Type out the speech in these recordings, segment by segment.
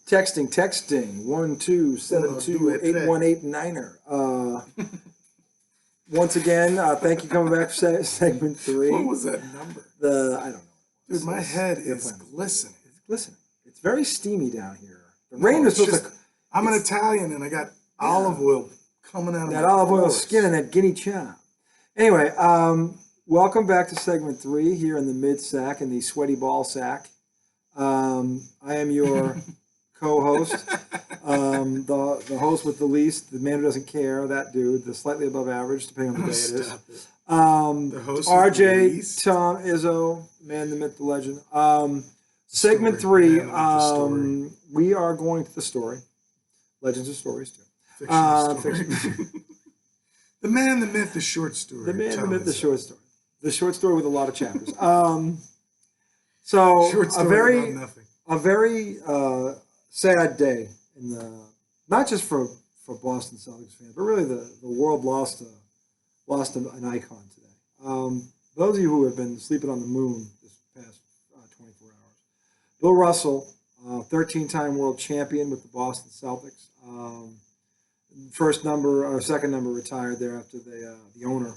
Texting. 1-272-818-9er. Once again, thank you coming back for segment 3. What was that number? I don't know. Dude, my head is glistening. It's glistening. It's very steamy down here. The rain was supposed to. I'm an Italian and I got olive oil coming out of that my olive oil pores. skin and that guinea chop. Anyway, welcome back to segment 3 here in the mid sack in the sweaty ball sack. I am your co-host, the host with the least, the man who doesn't care, that dude, the slightly above average, depending on the day it is. The host RJ, Tom, Izzo, man, the myth, the legend. Segment 3, we are going to the story. Legends of stories, too. Fiction. The man, the myth, the short story. The man, the myth, the short story. The short story with a lot of chapters. So short story about nothing. A very sad day in the not just for Boston Celtics fans, but really the world lost an icon today. Those of you who have been sleeping on the moon this past 24 hours, Bill Russell, 13-time world champion with the Boston Celtics. Second number retired there after the owner.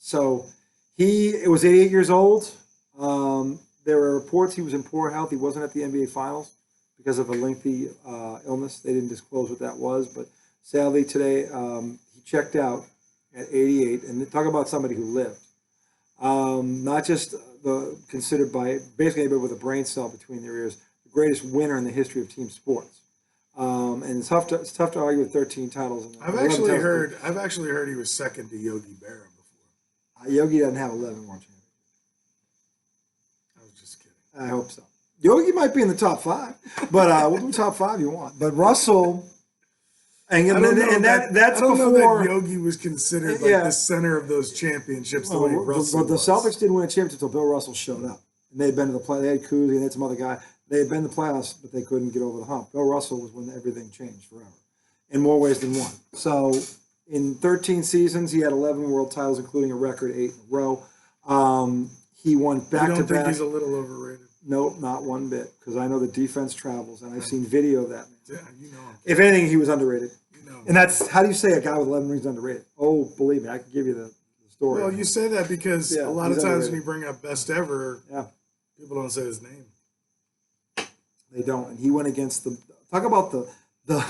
So he was 88 years old. There were reports he was in poor health. He wasn't at the NBA Finals because of a lengthy illness. They didn't disclose what that was, but sadly today he checked out at 88. And talk about somebody who lived. Not just considered by basically anybody with a brain cell between their ears, the greatest winner in the history of team sports. And it's tough to argue with 13 titles. I've actually heard he was second to Yogi Berra before. Yogi doesn't have 11 world championships. I was just kidding. I hope so. Yogi might be in the top 5, but we'll do top 5 you want. But Russell, that's I don't before know that Yogi was considered the center of those championships. The way Russell but the Celtics didn't win a championship until Bill Russell showed up. And they had been to the play. They had Cousy and they had some other guy. They had been to the playoffs, but they couldn't get over the hump. Bill Russell was when everything changed forever, in more ways than one. So in 13 seasons, he had 11 world titles, including a record 8 in a row. He won back-to-back. You don't think he's a little overrated? No, not one bit, because I know the defense travels, and I've seen video of that. Yeah, you know him. If anything, he was underrated. You know him. And that's, how do you say a guy with 11 rings is underrated? Oh, believe me, I can give you the story. Well, you say that because a lot of times when you bring up best ever, people don't say his name. They don't, and he went against talk about the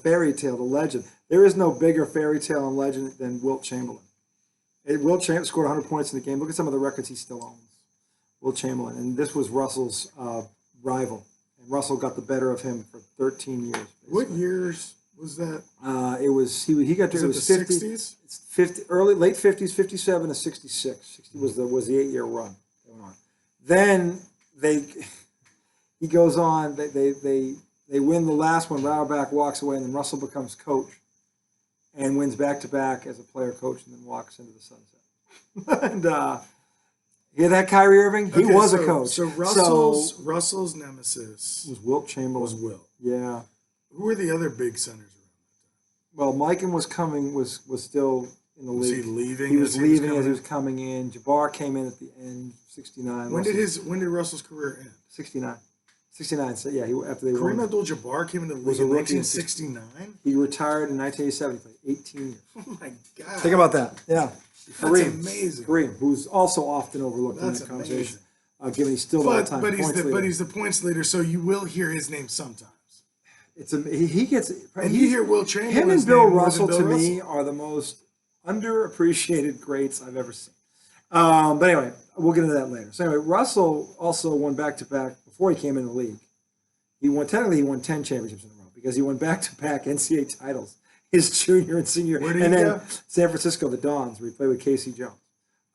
fairy tale, the legend. There is no bigger fairy tale and legend than Wilt Chamberlain. Wilt Chamberlain scored 100 points in the game. Look at some of the records he still owns. Wilt Chamberlain, and this was Russell's rival, and Russell got the better of him for 13 years. Basically. What years was that? It was he got to was it it was the 50, 60s? 50 late 50s, 57 to 66. 60 was the 8-year run going on. Then he goes on. They win the last one. Auerbach walks away, and then Russell becomes coach and wins back-to-back as a player coach, and then walks into the sunset. And hear that, Kyrie Irving? He was a coach. So Russell's nemesis was Wilt Chamberlain. Was Wilt. Yeah. Who were the other big centers around that time? Well, Mikan was still in the league. Was he leaving? He was leaving as he was coming in. Jabbar came in at the end, 69. When did Russell's career end? 69. 69. So yeah, after they Kareem won. Abdul-Jabbar came into the league in 1969. He retired in 1987. He played 18 years. Oh my God! Think about that. Yeah, that's amazing. Kareem, who's also often overlooked in that conversation, given he's still all time. But he's the points leader, so you will hear his name sometimes. He gets. And you hear Wilt Chamberlain. Him and Bill Russell to me are the most underappreciated greats I've ever seen. But anyway, we'll get into that later. So anyway, Russell also won back-to-back before he came in the league. He won 10 championships in a row because he won back-to-back NCAA titles his junior and senior. Where did and he then go? San Francisco, the Dons, where he played with Casey Jones.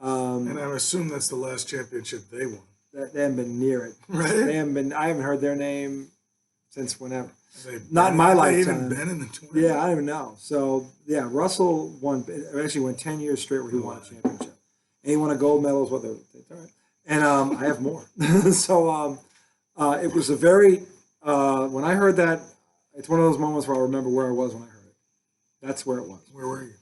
And I assume that's the last championship they won. They haven't been near it. Right? I haven't heard their name since whenever. Not in my lifetime. They even been in the tournament? Yeah, I don't even know. So, yeah, Russell actually went 10 years straight where he won a championship. And he won a gold medal as well. And I have more. So it was a very, when I heard that, it's one of those moments where I remember where I was when I heard it. That's where it was. Where were you?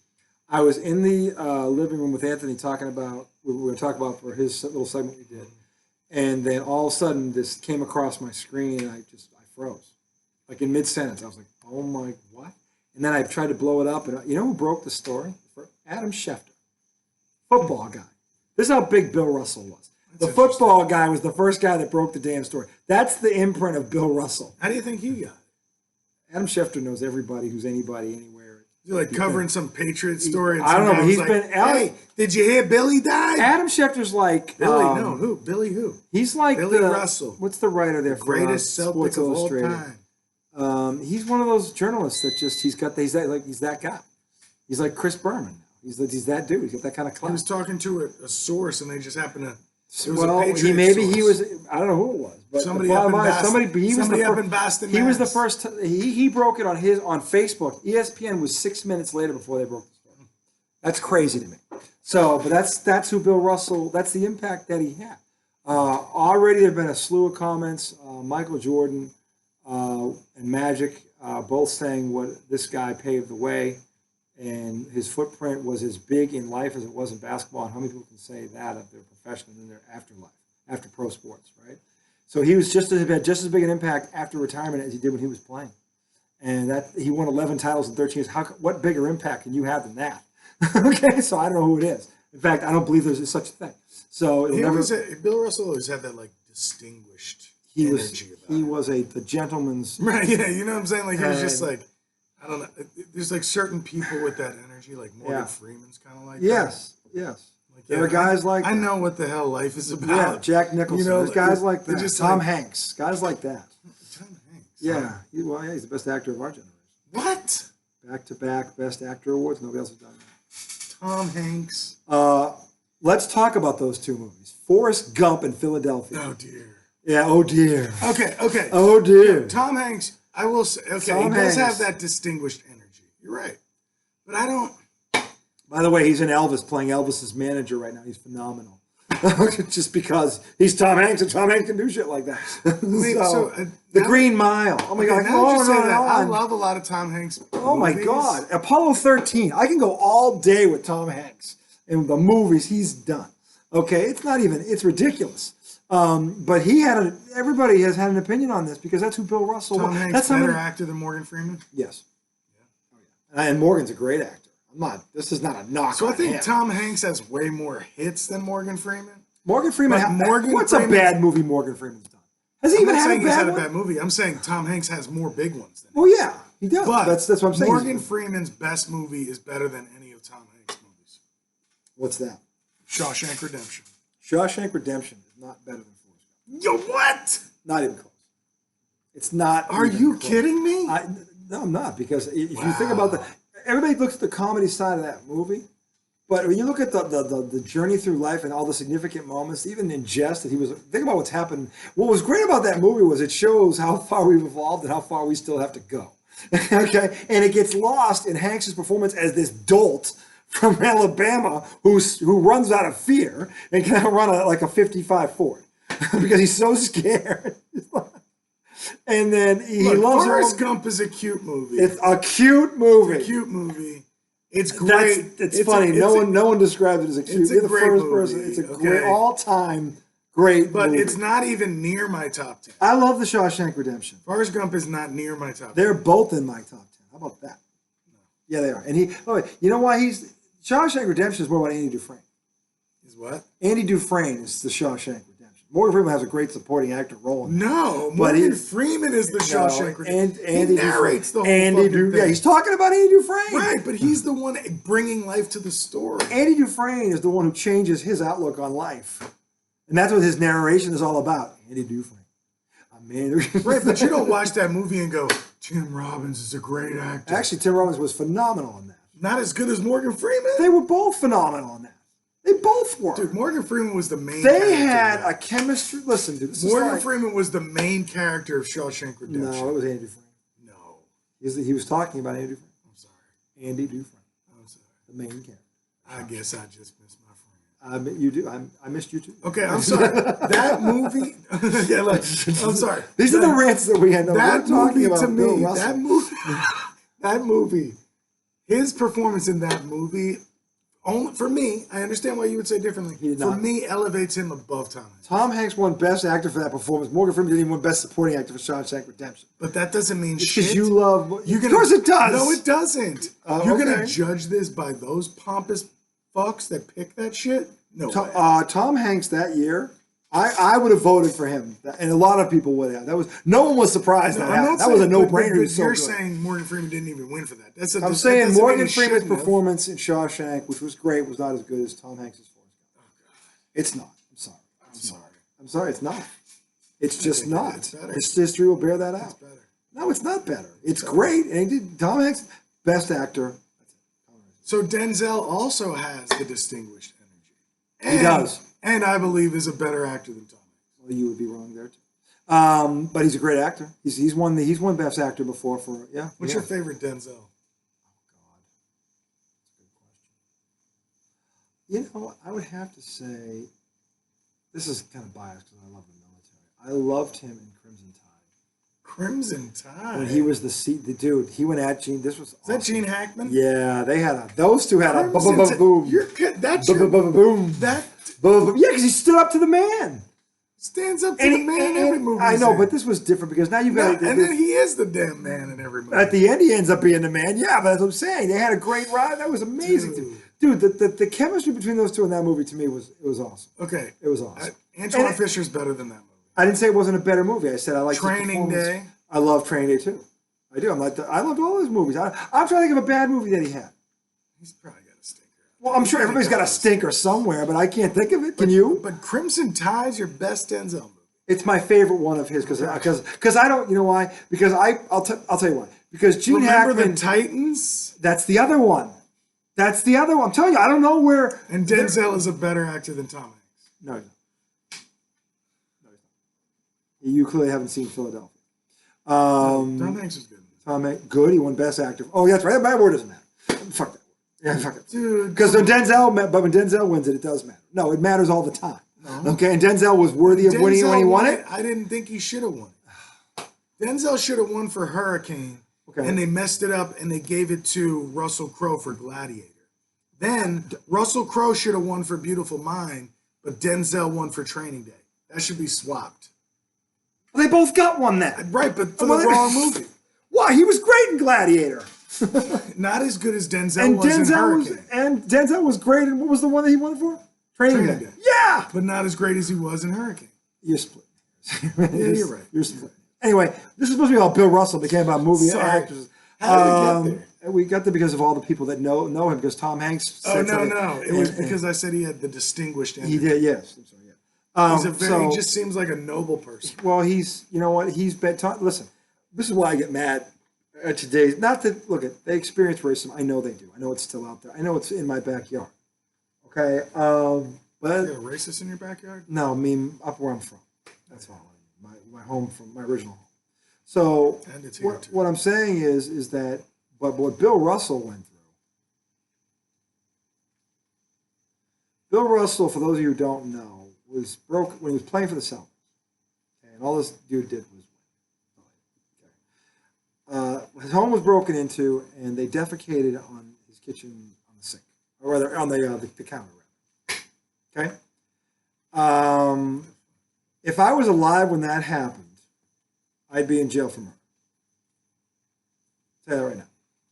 I was in the living room with Anthony talking about, we were talking about for his little segment we did. And then all of a sudden, this came across my screen, and I froze. Like in mid-sentence, I was like, oh my, what? And then I tried to blow it up, and you know who broke the story? Adam Schefter, football guy. This is how big Bill Russell was. The football guy was the first guy that broke the damn story. That's the imprint of Bill Russell. How do you think he got it? Adam Schefter knows everybody who's anybody anywhere. You're like covering some Patriot story. And I don't know, but he's like, been. Hey, did you hear Billy died? Adam Schefter's like Billy. No, who? Billy who? He's like Billy Russell. What's the writer there? Greatest Celtic of all time. He's one of those journalists that just he's that guy. He's like Chris Berman. He's that dude. He's got that kind of class. He was talking to a source, and they just happened to. He was. I don't know who it was, but somebody up in Boston. He was the first. He broke it on Facebook. ESPN was 6 minutes later before they broke the story. That's crazy to me. So, but that's who Bill Russell. That's the impact that he had. Already there have been a slew of comments. Michael Jordan and Magic both saying what this guy paved the way. And his footprint was as big in life as it was in basketball. And how many people can say that of their profession and their afterlife, after pro sports, right? So he was just as big an impact after retirement as he did when he was playing. And that he won 11 titles in 13 years. What bigger impact can you have than that? Okay, so I don't know who it is. In fact, I don't believe there's such a thing. So Bill Russell always had that like distinguished energy about him. He was the gentleman's. Right, yeah, you know what I'm saying? Like he was just like, I don't know. There's like certain people with that energy, like Morgan Freeman's kind of like that. Yes. Like, there are guys like I know what the hell life is about. Yeah, Jack Nicholson. You know, there's guys like that. Just Tom Hanks. Guys like that. Tom Hanks. Yeah. He's the best actor of our generation. What? Back-to-back Best Actor awards. Nobody else has done that. Tom Hanks. Let's talk about those two movies. Forrest Gump and Philadelphia. Oh, dear. Yeah, oh, dear. Okay. Oh, dear. Tom Hanks, I will say, okay, he does have that distinguished energy. You're right. But I don't. By the way, he's in Elvis, playing Elvis's manager right now. He's phenomenal. Just because he's Tom Hanks, and Tom Hanks can do shit like that. The Green Mile. Oh my God! I love a lot of Tom Hanks. Oh my God! Apollo 13. I can go all day with Tom Hanks and the movies he's done. Okay, it's ridiculous. But everybody has had an opinion on this because that's who Bill Russell was. Tom Hanks better actor than Morgan Freeman? Yes. Yeah. Oh, yeah. And Morgan's a great actor. This is not a knock. So I think Tom Hanks has way more hits than Morgan Freeman. What's a bad movie Morgan Freeman's done? Has he even had a bad movie? I'm saying Tom Hanks has more big ones than him. Well, yeah, he does. But that's what I'm saying. Morgan Freeman's best movie is better than any of Tom Hanks' movies. What's that? Shawshank Redemption. Shawshank Redemption is not better than Forrest Gump. Yo, what? Not even close. It's not. Are you kidding me? No, I'm not. Because if you think about everybody looks at the comedy side of that movie, but when you look at the journey through life and all the significant moments, even in jest, think about what's happened. What was great about that movie was it shows how far we've evolved and how far we still have to go. Okay, and it gets lost in Hanks' performance as this dolt from Alabama who runs out of fear and can run like a 55 Ford because he's so scared. And then he loves Forrest Gump is a cute movie. It's a cute movie. It's a cute movie. It's great. It's funny. No one describes it as a cute. You're the first person. It's a great all-time great but movie. It's not even near my top 10. I love The Shawshank Redemption. Forrest Gump is not near my top 10. They're both in my top 10. How about that? No. Yeah, they are. And you know why Shawshank Redemption is more about Andy Dufresne. Is what? Andy Dufresne is The Shawshank Redemption. Morgan Freeman has a great supporting actor role in Morgan Freeman is the Shawshank Redemption. And Andy narrates the whole thing. Yeah, he's talking about Andy Dufresne. Right, but he's the one bringing life to the story. Andy Dufresne is the one who changes his outlook on life. And that's what his narration is all about. Andy Dufresne. Right, but you don't watch that movie and go, Tim Robbins is a great actor. Actually, Tim Robbins was phenomenal in that. Not as good as Morgan Freeman? They were both phenomenal in that. They both were. Dude, Morgan Freeman was the main character. They had a chemistry. Listen, dude. Morgan Freeman was the main character of Shawshank Redemption. No, it was Andy Dufresne. No. He was talking about Andy Dufresne. I'm sorry. Andy Dufresne. I'm sorry. The main character. I guess I just missed my friend. You do. I missed you too. Okay, I'm sorry. That movie. Yeah, I'm sorry. These are the rants that we had. That movie to me. That movie. His performance in that movie Only for me, I understand why you would say differently. He did For not. me, elevates him above Tom Hanks. Tom Hanks won Best Actor for that performance. Morgan Freeman didn't even win Best Supporting Actor for Shawshank Redemption. But that doesn't mean shit. Because you love... You're Of course it does! No, it doesn't. You're going to okay. judge this by those pompous fucks that pick that shit? No way. Tom Hanks that year, I would have voted for him. And a lot of people would have. No one was surprised that happened. That was a no-brainer. But you're saying Morgan Freeman didn't even win for that. I'm saying Morgan Freeman's performance in Shawshank, which was great, was not as good as Tom Hanks' Forrest Gump. It's not. I'm sorry. I'm sorry. It's not. It's just not. History will bear that out. It's better. No, it's not better. It's great. And he did Tom Hanks, Best Actor. That's it. So Denzel also has the distinguished energy. He does. And I believe is a better actor than Tom Hanks. Well, you would be wrong there too. But he's a great actor. He's won Best Actor before for yeah. What's your favorite Denzel? You know, I would have to say, this is kind of biased because I love the military. I loved him in Crimson Tide. Crimson Tide? When he was the dude, he went at Gene. This was awesome. Is that Gene Hackman? Yeah, those two had a boom. That's boom. That yeah, because he stood up to the man. Stands up to the man in every movie. I know, but this was different because now you've got. And then he is the damn man in every movie. At the end, he ends up being the man. Yeah, but that's what I'm saying. They had a great ride. That was amazing. Dude, the chemistry between those two in that movie to me was awesome. Okay, it was awesome. Antoine Fisher's better than that movie. I didn't say it wasn't a better movie. I said I liked Training Day. I love Training Day too. I do. I loved all his movies. I'm trying to think of a bad movie that he had. He's probably got a stinker. Well, I'm sure everybody's got a stinker somewhere, but I can't think of it. Can you? But Crimson Tide's your best Denzel movie. It's my favorite one of his because I don't. You know why? Because I'll tell you why. Because Gene Hackman. Remember the Titans? That's the other one. That's the other one. I'm telling you, I don't know where. And Denzel is a better actor than Tom Hanks. No, he's not. You clearly haven't seen Philadelphia. Tom Hanks is good. Tom Hanks, good. He won Best Actor. Oh, yeah, that's right. That word doesn't matter. Fuck that word. Yeah, fuck it. Dude. Because when Denzel wins it does matter. No, it matters all the time. No. Okay, and Denzel was worthy of winning when he won it. I didn't think he should have won it. Denzel should have won for Hurricane. Okay. And they messed it up and they gave it to Russell Crowe for Gladiator. Then Russell Crowe should have won for Beautiful Mind, but Denzel won for Training Day. That should be swapped. Well, they both got one then. Right, but for the wrong movie. Why? He was great in Gladiator. Not as good as Denzel was in Hurricane. And Denzel was great in, what was the one that he won for? Training Day. Yeah! But not as great as he was in Hurricane. You're split. Yeah, you're right. You're split. Anyway, this is supposed to be about Bill Russell. Became about movie actors. How did we get there? We got there because of all the people that know him. Because Tom Hanks. Oh no! It was because I said he had the distinguished. Energy. He did. Yes. I'm sorry. Yeah. He just seems like a noble person. Well, he's. You know what? He's been. Listen, this is why I get mad at today's. Not that they experience racism. I know they do. I know it's still out there. I know it's in my backyard. Okay. But you're a racist in your backyard? No, I mean up where I'm from. That's all. My home from my original home. So what I'm saying is that what Bill Russell went through. Bill Russell, for those of you who don't know, was broke when he was playing for the Celtics, and all this dude did was win. Okay. His home was broken into, and they defecated on his kitchen on the sink, or rather on the counter. Okay. If I was alive when that happened, I'd be in jail for murder. I'll tell you that right now.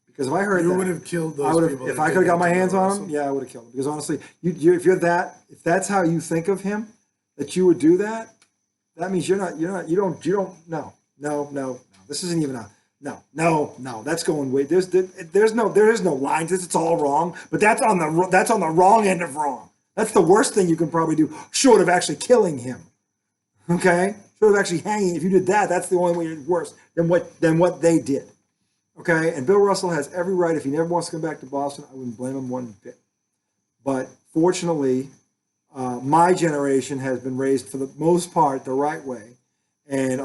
Because if I heard you would have killed those people. If I could have got my hands on him, yeah, I would have killed him. Because honestly, if that's how you think of him, that you would do that, that means you don't. No. This isn't even a no. That's going way. There is no lines. It's all wrong. But that's on the wrong end of wrong. That's the worst thing you can probably do, short of actually killing him. Okay? Short of actually hanging. If you did that, that's the only way you're worse than what they did. Okay? And Bill Russell has every right. If he never wants to come back to Boston, I wouldn't blame him one bit. But fortunately, my generation has been raised for the most part the right way. And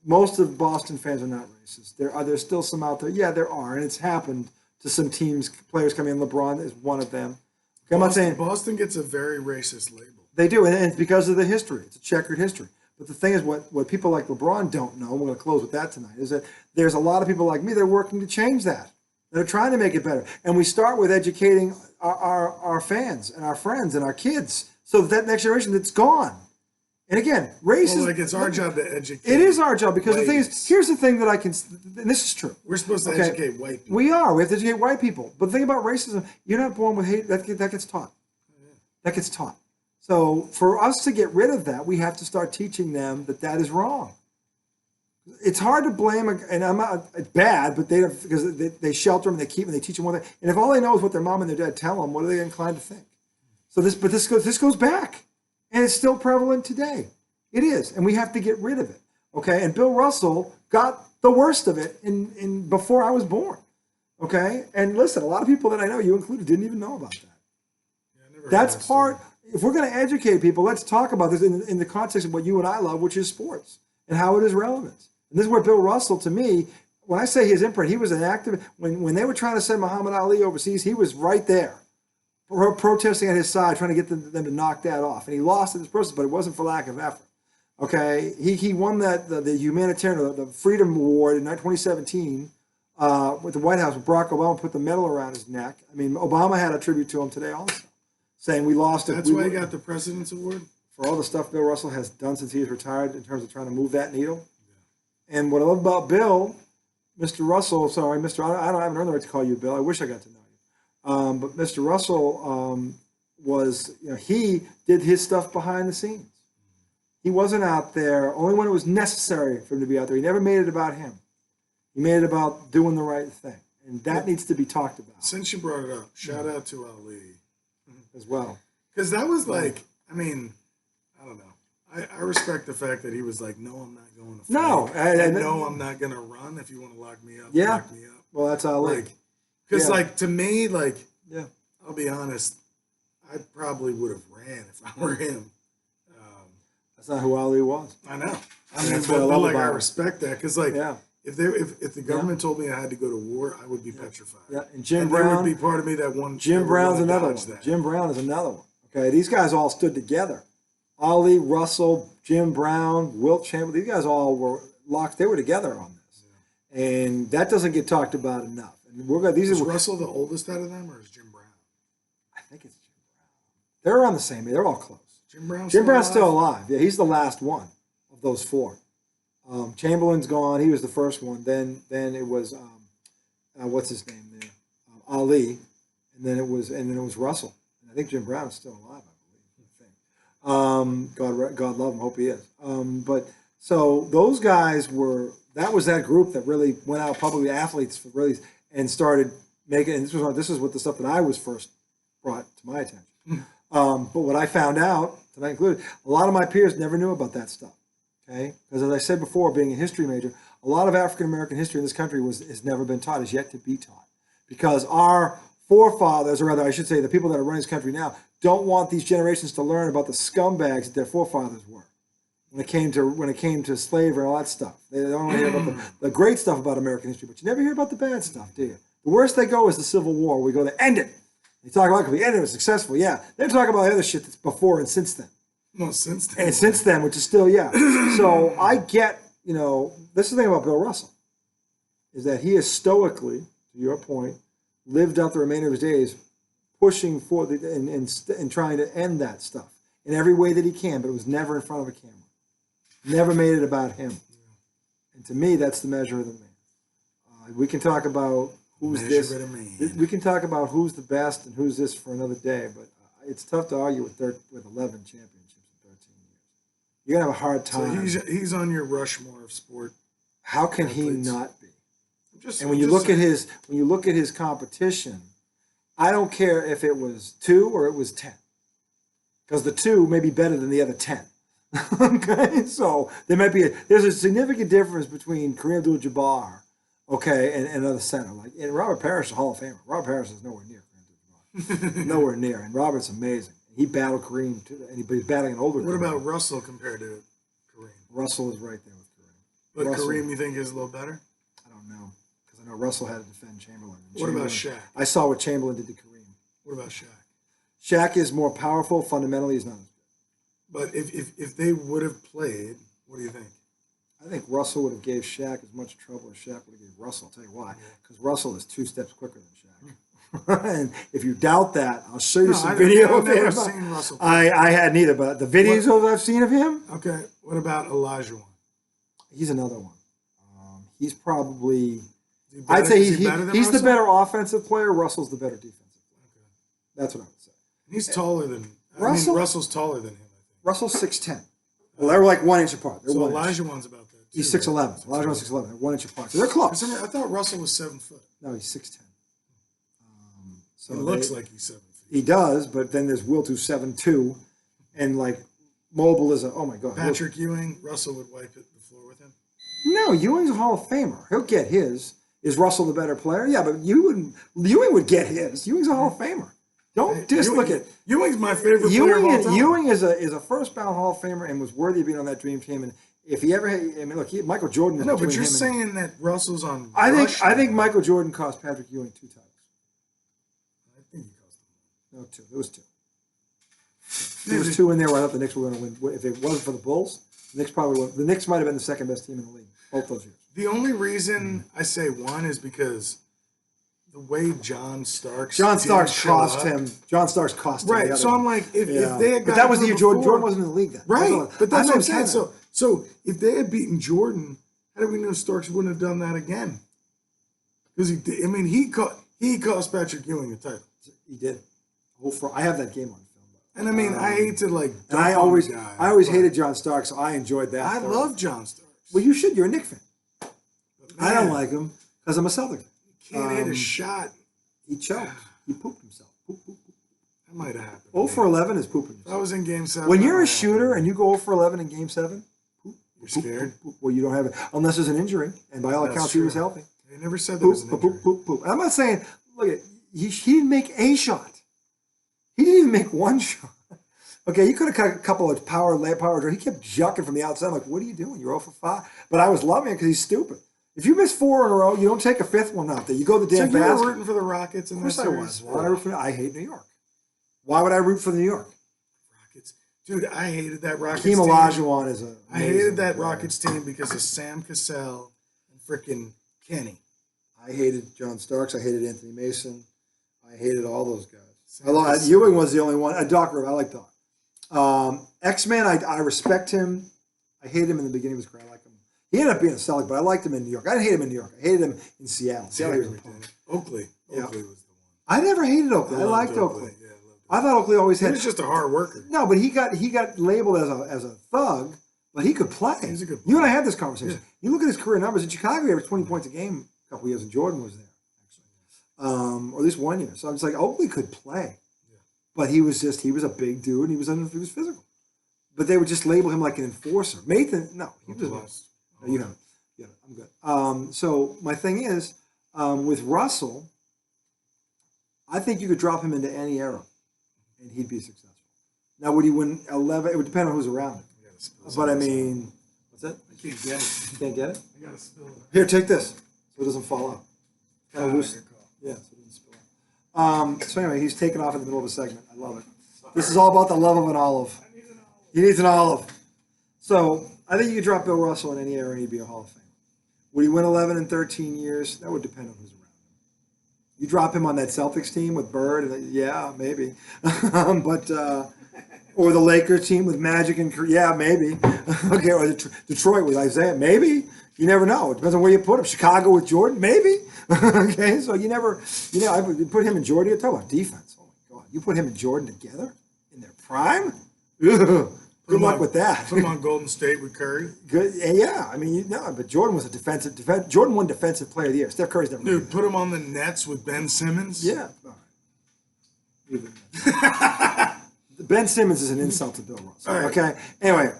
most of Boston fans are not racist. There's still some out there. Yeah, there are. And it's happened to some teams, players coming in. LeBron is one of them. Okay, I'm not saying Boston gets a very racist label. They do, and it's because of the history. It's a checkered history. But the thing is, what people like LeBron don't know, and we're going to close with that tonight, is that there's a lot of people like me that are working to change that. that are trying to make it better. And we start with educating our fans and our friends and our kids so that next generation that's gone. And again, racism. Well, like it's our job to educate. It is our job because the thing is, here's the thing that I can, and this is true. We're supposed to educate white people. We are. We have to educate white people. But the thing about racism, you're not born with hate. That gets taught. That gets taught. So for us to get rid of that, we have to start teaching them that is wrong. It's hard to blame, and I'm not bad, but because they shelter them, they keep them, they teach them one thing. And if all they know is what their mom and their dad tell them, what are they inclined to think? So this goes back, and it's still prevalent today. It is, and we have to get rid of it. Okay, and Bill Russell got the worst of it in before I was born. Okay, and listen, a lot of people that I know, you included, didn't even know about that. Yeah, that's part. If we're going to educate people, let's talk about this in the context of what you and I love, which is sports and how it is relevant. And this is where Bill Russell, to me, when I say his imprint, he was an active. When they were trying to send Muhammad Ali overseas, he was right there, protesting at his side, trying to get them to knock that off. And he lost in this process, but it wasn't for lack of effort. Okay, he won the humanitarian, the Freedom Award in 2017 with the White House. With Barack Obama put the medal around his neck. I mean, Obama had a tribute to him today also, saying we lost it. That's why he got the President's Award? For all the stuff Bill Russell has done since he's retired in terms of trying to move that needle. And what I love about Bill, Mr. Russell, sorry, I haven't earned the right to call you Bill. I wish I got to know you. But Mr. Russell was, he did his stuff behind the scenes. He wasn't out there only when it was necessary for him to be out there. He never made it about him. He made it about doing the right thing. And that needs to be talked about. Since you brought it up, shout out to Ali. As well. Because that was like, I mean, I don't know. I respect the fact that he was like, no, I'm not going to fight. No. No, I'm not going to run. If you want to lock me up, yeah. lock me up. Well, that's Ali. Because, to me, I'll be honest, I probably would have ran if I were him. That's not who Ali was. I know. That's what I love about I him. respect that. Because, if the government told me I had to go to war, I would be petrified. Yeah, and Jim Brown. There would be part of me that one. Jim Brown's another one. That. Jim Brown is another one. Okay, these guys all stood together. Ali, Russell, Jim Brown, Wilt Chamberlain. These guys all were locked. They were together on this, and that doesn't get talked about enough. And we're going. Is Russell the oldest out of them, or is Jim Brown? I think it's Jim Brown. They're around the same age. They're all close. Jim Brown's still alive. Yeah, he's the last one of those four. Chamberlain's gone. He was the first one. Then it was what's his name there, Ali, and then it was Russell. And I think Jim Brown is still alive. I believe. God love him. Hope he is. But so those guys were. That was that group that really went out publicly, athletes really, and started making. And this is what the stuff that I was first brought to my attention. But what I found out, that I included, a lot of my peers never knew about that stuff. Okay, because as I said before, being a history major, a lot of African American history in this country has never been taught, is yet to be taught, because our forefathers, or rather, I should say, the people that are running this country now, don't want these generations to learn about the scumbags that their forefathers were when it came to slavery and all that stuff. They don't want to hear about the great stuff about American history, but you never hear about the bad stuff, do you? The worst they go is the Civil War. We go to end it. They talk about we ended it was successful. Yeah, they talk about the other shit that's before and since then. No, since then. And since then, which is still, So I get, this is the thing about Bill Russell, is that he has stoically, to your point, lived out the remainder of his days pushing for and trying to end that stuff in every way that he can, but it was never in front of a camera. Never made it about him. And to me, that's the measure of the man. We can talk about who's this. We can talk about who's the best and who's this for another day, but it's tough to argue with 11 championships in 13 years. You're gonna have a hard time. So he's on your Rushmore of sport. How can he not be? And when you look at his competition, I don't care if it was 2 or it was 10, because the 2 may be better than the other 10. Okay, so there's a significant difference between Kareem Abdul-Jabbar, okay, and another center. And Robert Parrish is a Hall of Famer. Robert Parrish is nowhere near Kareem Abdul-Jabbar. Nowhere near. And Robert's amazing. He battled Kareem too, and he's battling an older. What about Russell compared to Kareem? Russell is right there with Kareem. But Russell, Kareem, you think is a little better? I don't know, because I know Russell had to defend Chamberlain. What about Shaq? I saw what Chamberlain did to Kareem. What about Shaq? Shaq is more powerful. Fundamentally, he's not as good. But if they would have played, what do you think? I think Russell would have gave Shaq as much trouble as Shaq would have gave Russell. I'll tell you why. Because Russell is 2 steps quicker than Shaq. And if you doubt that, I'll show you some video of him. I've never seen Russell. I hadn't either, but the videos I've seen of him. Okay, what about Olajuwon? He's another one. He's probably. I'd I'd say he's the better offensive player. Russell's the better defensive player. Okay. That's what I would say. He's taller than Russell. Russell's taller than him. I think. Russell's 6'10". Well, they're like 1 inch apart. They're so 1 inch. Olajuwon's about that. Too, He's 6'11". Olajuwon's 6'11". They're 1 inch apart. So they're close. I thought Russell was 7 foot. No, he's 6'10". So he looks like he's 7 feet. He does, but then there's Wilt who's 7'2", and like Mobile is oh my god. Patrick Ewing, Russell would wipe the floor with him. No, Ewing's a Hall of Famer. He'll get his. Is Russell the better player? Yeah, but Ewing would get his. Ewing's a Hall of Famer. Don't just look at Ewing's my favorite player of all time. Ewing is a first ballot Hall of Famer and was worthy of being on that dream team. And if he ever, look, Michael Jordan. No, but you're saying that Russell's on. I think Michael Jordan cost Patrick Ewing 2 titles. I think he cost him. No, 2. There was 2. There was 2 in there. I thought the Knicks were going to win. If it wasn't for the Bulls, the Knicks probably would. The Knicks might have been the second best team in the league both those years. The only reason I say 1 is because the way John Starks cost him. John Starks cost him. Right. So I'm like, if they had, but that was the year Jordan wasn't in the league then. Right. But that's what I'm saying. So if they had beaten Jordan, how do we know Starks wouldn't have done that again? Because he cost Patrick Ewing a title. He did. I have that game on film. And I hate to like. And I always hated John Starks, so I enjoyed that. I love John Starks. Well, you should. You're a Knick fan. I don't like him because I'm a Celtic fan. He can't hit a shot. He choked. He pooped himself. Poop. That might have happened. 0 for 11 is pooping himself. I was in Game 7. When you're a shooter and you go 0 for 11 in Game 7, you're scared. Well, you don't have it unless there's an injury, and by all accounts, he was healthy. They never said there was an injury. Poop. I'm not saying. Look at he didn't make a shot. He didn't even make 1 shot. Okay, you could have cut a couple of power. He kept jucking from the outside. I'm like, what are you doing? You're 0 for 5. But I was loving it because he's stupid. If you miss 4 in a row, you don't take a 5th one out there. You go the damn basket. So you were rooting for the Rockets in this series? Of course I was. Why would I root for? I hate New York. Why would I root for New York? Rockets, dude. I hated that Rockets team. Olajuwon is a. I hated that Rockets team because of Sam Cassell and frickin' Kenny. I hated John Starks. I hated Anthony Mason. I hated all those guys. Ewing was the only one. Doc Rivers. I like Doc. X-Men. I respect him. I hated him in the beginning of his career. I like him. He ended up being a Celtic, but I liked him in New York. I didn't hate him in New York. I hated him in Seattle. Seattle was a punk. Oakley. Yeah. Oakley was the one. I never hated Oakley. I liked Oakley. Yeah, I thought Oakley always had. He was just a hard worker. No, but he got labeled as a thug, but he could play. He was a good player. You and I had this conversation. Yeah. You look at his career numbers in Chicago. He averaged 20 points a game a couple of years, and Jordan was there, actually, or at least 1 year. So I'm just like Oakley could play, but he was a big dude. And he was physical, but they would just label him like an enforcer. Nathan, no, he was. No, you haven't. Yeah, I'm good. So my thing is, with Russell, I think you could drop him into any era, and he'd be successful. Now, would he win 11? It would depend on who's around him. But I mean, what's that? I can't get it. You can't get it? I gotta spill it. Here, take this, so it doesn't fall out. Kind of loose. Yeah, so it doesn't spill out. So anyway, he's taken off in the middle of a segment. I love it. This is all about the love of an olive. He needs an olive. So I think you could drop Bill Russell in any era and he'd be a Hall of Famer. Would he win 11 in 13 years? That would depend on who's around him. You drop him on that Celtics team with Bird, and yeah, maybe. Or the Lakers team with Magic and yeah, maybe. Okay, or Detroit with Isaiah, maybe. You never know. It depends on where you put him. Chicago with Jordan, maybe. Okay, so I would put him and Jordan. You talk about defense. Oh my God, you put him and Jordan together in their prime. Ugh. Good luck with that. Put him on Golden State with Curry. Good, yeah. I mean, but Jordan was Jordan won Defensive Player of the Year. Steph Curry's never. Dude, put him on the Nets with Ben Simmons. Yeah. All right. Ben Simmons is an insult to Bill Russell. Right. Okay. Anyway,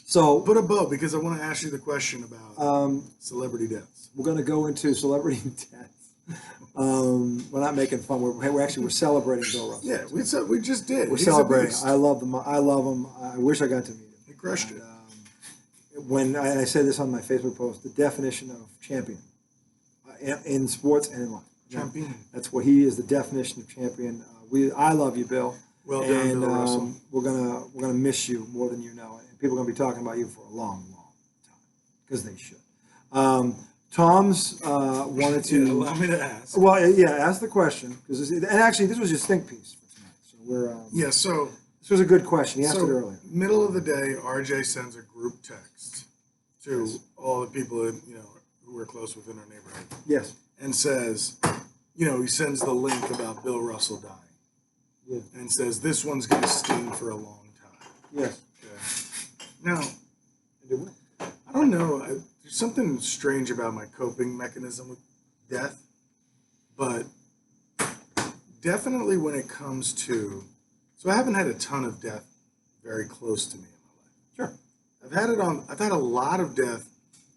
so put a bow because I want to ask you the question about celebrity deaths. We're going to go into celebrity deaths. We're not making fun. We're celebrating Bill Russell. Yeah, we just did. We're celebrating. I love them. I love him. I wish I got to meet him. He crushed it. And I said this on my Facebook post, the definition of champion in sports and in life. Champion. That's what he is. The definition of champion. I love you, Bill. Well done, Bill Russell. We're gonna miss you more than you know, and people are gonna be talking about you for a long, long time. because they should. Tom's wanted to. Allow me to ask. Well, yeah, ask the question and actually, this was your think piece for tonight. So we're. So this was a good question. He asked it earlier. Middle of the day, RJ sends a group text to all the people who we're close with in our neighborhood. Yes. And says, he sends the link about Bill Russell dying. Yeah. And says this one's going to sting for a long time. Yes. Okay. Now, I don't know. There's something strange about my coping mechanism with death, but definitely when it comes to, so I haven't had a ton of death very close to me in my life. Sure. I've had a lot of death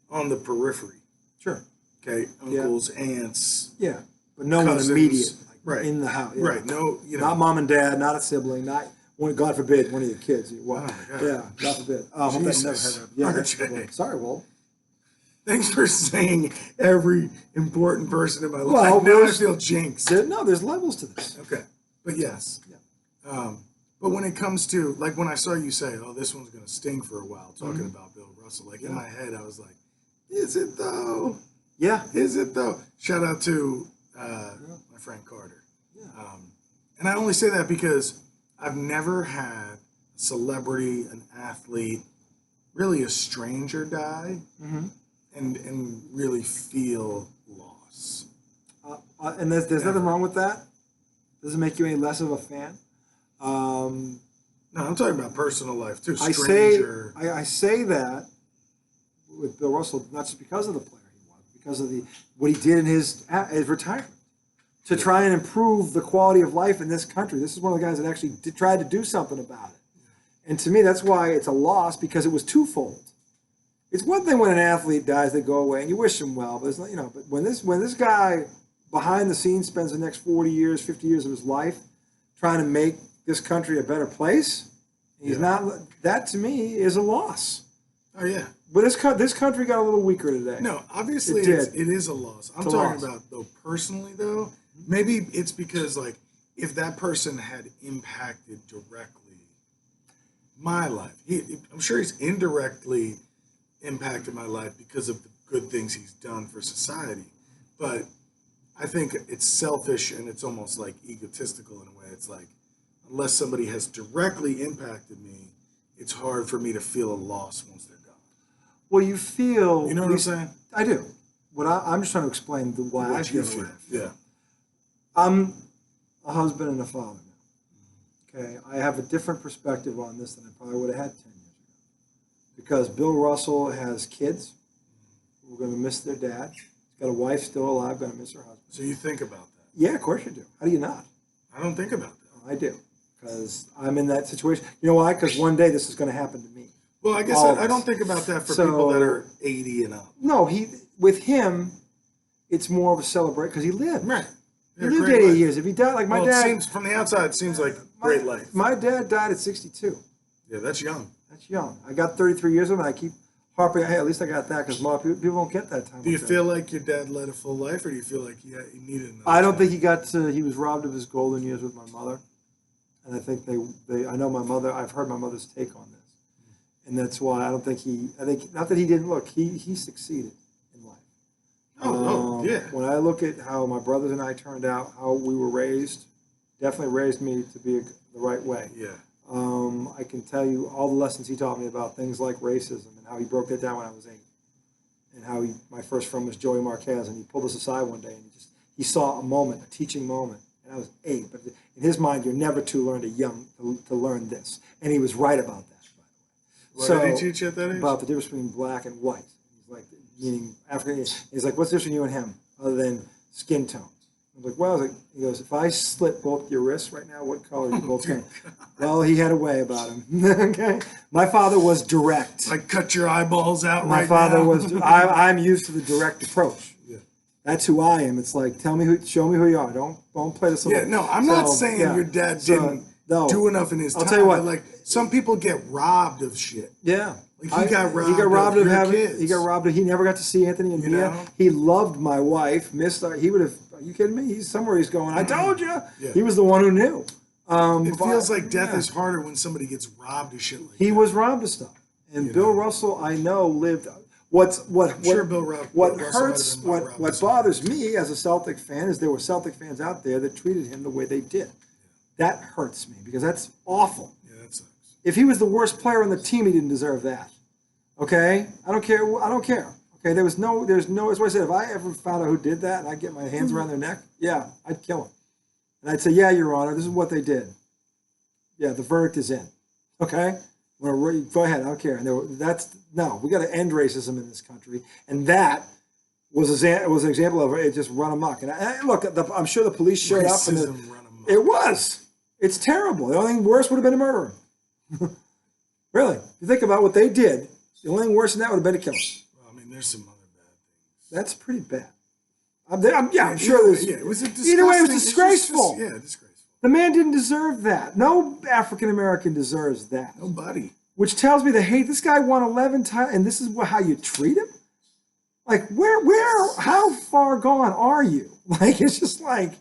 on the periphery. Sure. Okay, uncles, aunts. Yeah, but no cousins, one immediate, like right in the house. Yeah. Right. No, not mom and dad, not a sibling, not one. God forbid, one of your kids. Wow. Oh my God. Yeah, God forbid. I hope that never happened. Yeah, RJ. Sorry, Walt. Thanks for saying every important person in my life. Well, now I feel jinxed. There's levels to this. Okay, but yes. Yeah. But when it comes to, like when I saw you say, oh, this one's going to sting for a while, talking about Bill Russell, like in my head, I was like, is it though? Yeah. Is it though? Shout out to my friend Carter. Yeah. And I only say that because I've never had a celebrity, an athlete, really a stranger die and really feel loss. And there's nothing wrong with that. Doesn't make you any less of a fan. No, I'm talking about personal life too. I say that with Bill Russell, not just because of the player he was, because of what he did in his retirement to try and improve the quality of life in this country. This is one of the guys that actually tried to do something about it. And to me, that's why it's a loss, because it was twofold. It's one thing when an athlete dies, they go away, and you wish them well. But but when this guy behind the scenes spends the next 40 years, 50 years of his life trying to make this country a better place, he's not. That to me is a loss. Oh yeah. But this country got a little weaker today. No, obviously it is a loss. I'm talking about though personally though. Maybe it's because like if that person had impacted directly my life, I'm sure he's indirectly impacted my life because of the good things he's done for society. But I think it's selfish and it's almost like egotistical in a way. It's like unless somebody has directly impacted me, it's hard for me to feel a loss once they're gone. Well, you feel. You know what I'm saying? I do. I'm just trying to explain why I feel. Yeah. I'm a husband and a father now. Okay, I have a different perspective on this than I probably would have had 10 years ago. Because Bill Russell has kids who are going to miss their dad. He's got a wife still alive, going to miss her husband. So you think about that? Yeah, of course you do. How do you not? I don't think about that. I do. Because I'm in that situation. You know why? Because one day this is going to happen to me. Well, I guess I don't think about that for people that are 80 and up. No, with him, it's more of a celebration because he lived. Right. He lived 88 years. If he died, like my dad. It seems, from the outside, it seems like great life. My dad died at 62. Yeah, that's young. That's young. I got 33 years of him, and I keep harping. Hey, at least I got that because people don't get that time. Do you feel like your dad led a full life, or do you feel like he needed another I don't think he got to. He was robbed of his golden years with my mother, and I think I know my mother. I've heard my mother's take on this, and that's why I don't think he. I think not that he didn't look. He succeeded in life. Yeah. When I look at how my brothers and I turned out, how we were raised, definitely raised me to be the right way. Yeah. I can tell you all the lessons he taught me about things like racism and how he broke that down when I was 8, and how my first friend was Joey Marquez, and he pulled us aside one day and he saw a teaching moment, and I was 8, but in his mind, you're never too young to learn this, and he was right about that. By the way, What did he teach you at that age? About the difference between black and white. He's like, meaning African. He's like, what's the difference between you and him other than skin tone? I'm like, well, he goes, if I slit both your wrists right now, what color are you both skin? Well, he had a way about him. Okay, my father was direct. Like cut your eyeballs out. My father was. I'm used to the direct approach. Yeah, that's who I am. It's like, show me who you are. Don't play this. Yeah, no, I'm not saying your dad didn't do enough in his time. I'll tell you what. Like some people get robbed of shit. Yeah. Like he got robbed of having kids. He got robbed of. He never got to see Anthony and Mia. He loved my wife. He would have. Are you kidding me? He's somewhere. He's going. I told you. Yeah. He was the one who knew. It feels like death is harder when somebody gets robbed of shit like that. He was robbed of stuff. And Bill Russell, I know, lived. I'm sure Bill Russell what might have hurts, been more what bothers me as a Celtic fan is there were Celtic fans out there that treated him the way they did. That hurts me because that's awful. Yeah, that sucks. If he was the worst player on the team, he didn't deserve that. Okay, I don't care. I don't care. Okay, there's no. That's why I said if I ever found out who did that and I get my hands around their neck, yeah, I'd kill him, and I'd say, yeah, Your Honor, this is what they did. Yeah, the verdict is in. Okay, go ahead. I don't care. And we got to end racism in this country, and that was an example of it just run amok. And look, I'm sure the police showed up, and it was. It's terrible. The only thing worse would have been a murder. Really, if you think about what they did, the only thing worse than that would have been to kill him. Well, I mean, there's some other bad things. That's pretty bad. I'm sure there's. Yeah, it was either way, it was disgraceful. Disgraceful. The man didn't deserve that. No African American deserves that. Nobody. Which tells me that, hey, this guy won 11 times, and this is how you treat him? Like, how far gone are you? Like, it's just like,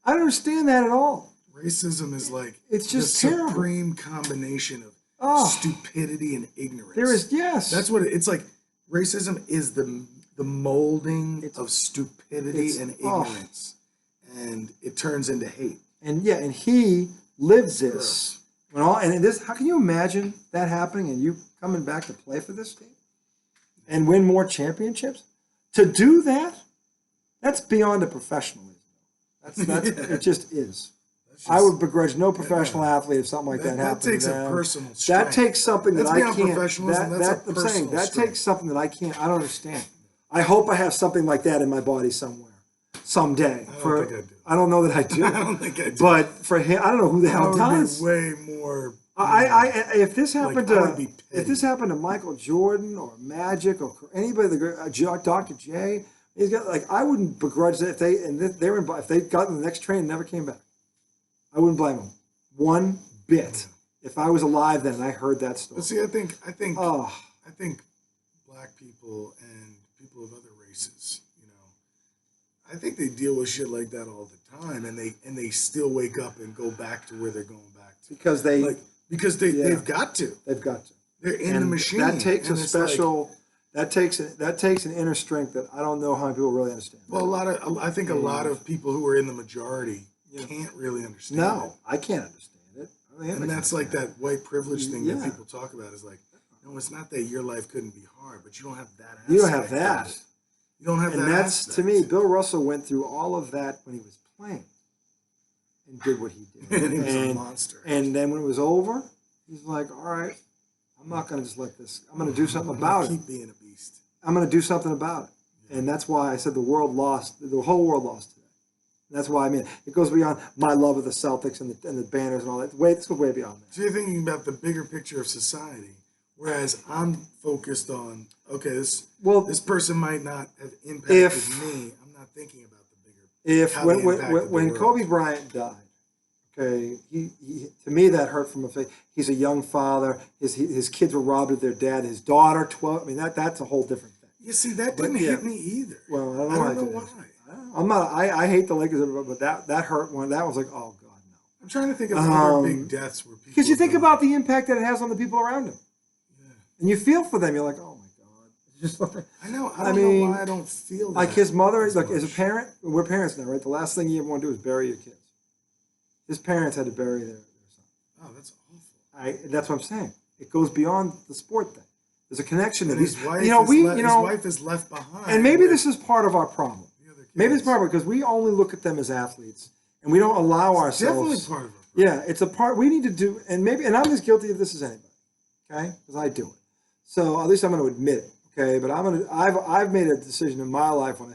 I don't understand that at all. Racism is like it's just the terrible. Supreme combination of stupidity and ignorance. There is, yes. That's what it's like. Racism is the molding of stupidity and ignorance, and it turns into hate. And he lives this. How can you imagine that happening and you coming back to play for this team and win more championships? To do that, that's beyond a professionalism. It just is. I would begrudge no professional athlete if something like that happened. That takes a personal strength. That takes something that I can't. That strength. takes something that I can't. I don't understand. I hope I have something like that in my body somewhere someday. I don't know that I do. I don't think I do. But for him, I don't know who the hell does. Way more. If this happened to Michael Jordan or Magic or anybody, Dr. J, he's got I wouldn't begrudge that if they got in the next train and never came back. I wouldn't blame them one bit. If I was alive then and I heard that story. But see, I think black people and people of other races, I think they deal with shit like that all the time, and they still wake up and go back to where they're going back to because they've got to. They've got to. They're in the machine. That takes a special. That takes an inner strength that I don't know how people really understand. Well, I think a lot of people who are in the majority can't really understand. No, I can't understand it. And that's like that white privilege thing that people talk about is like, no, it's not that your life couldn't be hard, but you don't have that aspect. You don't have that. You don't have that. And that's, aspect. To me, Bill Russell went through all of that when he was playing and did what he did. And he was a monster. And then when it was over, he's like, all right, I'm not going to just let this. I'm going to do something about it. Keep being a beast. I'm going to do something about it. Yeah. And that's why I said the whole world lost today. And that's why, it goes beyond my love of the Celtics and the banners and all that. This goes way beyond that. So you're thinking about the bigger picture of society, whereas I'm focused on, this person might not have impacted me. I'm not thinking about the bigger. When Kobe Bryant died, he to me that hurt from a face. He's a young father. His kids were robbed of their dad. His daughter, 12. That's a whole different thing. You see, that didn't hit me either. Well, I don't know why. I hate the Lakers, but that hurt one. That was like, oh God, no. I'm trying to think of other big deaths where people. Because you think about the impact that it has on the people around him, and you feel for them. You're like, oh my God. It's just like, I know. I don't know why I don't feel that. Like his mother, as a parent, we're parents now, right? The last thing you ever want to do is bury your kids. His parents had to bury their son. Oh, that's awful. That's what I'm saying. It goes beyond the sport thing. There's a connection. And his wife is left behind. And maybe this is part of our problem. Maybe it's part of it because we only look at them as athletes, and we don't allow ourselves. Definitely part of it. Yeah, it's a part we need to do, and I'm as guilty of this as anybody. Okay, because I do it. So at least I'm going to admit it. Okay, but I've made a decision in my life when I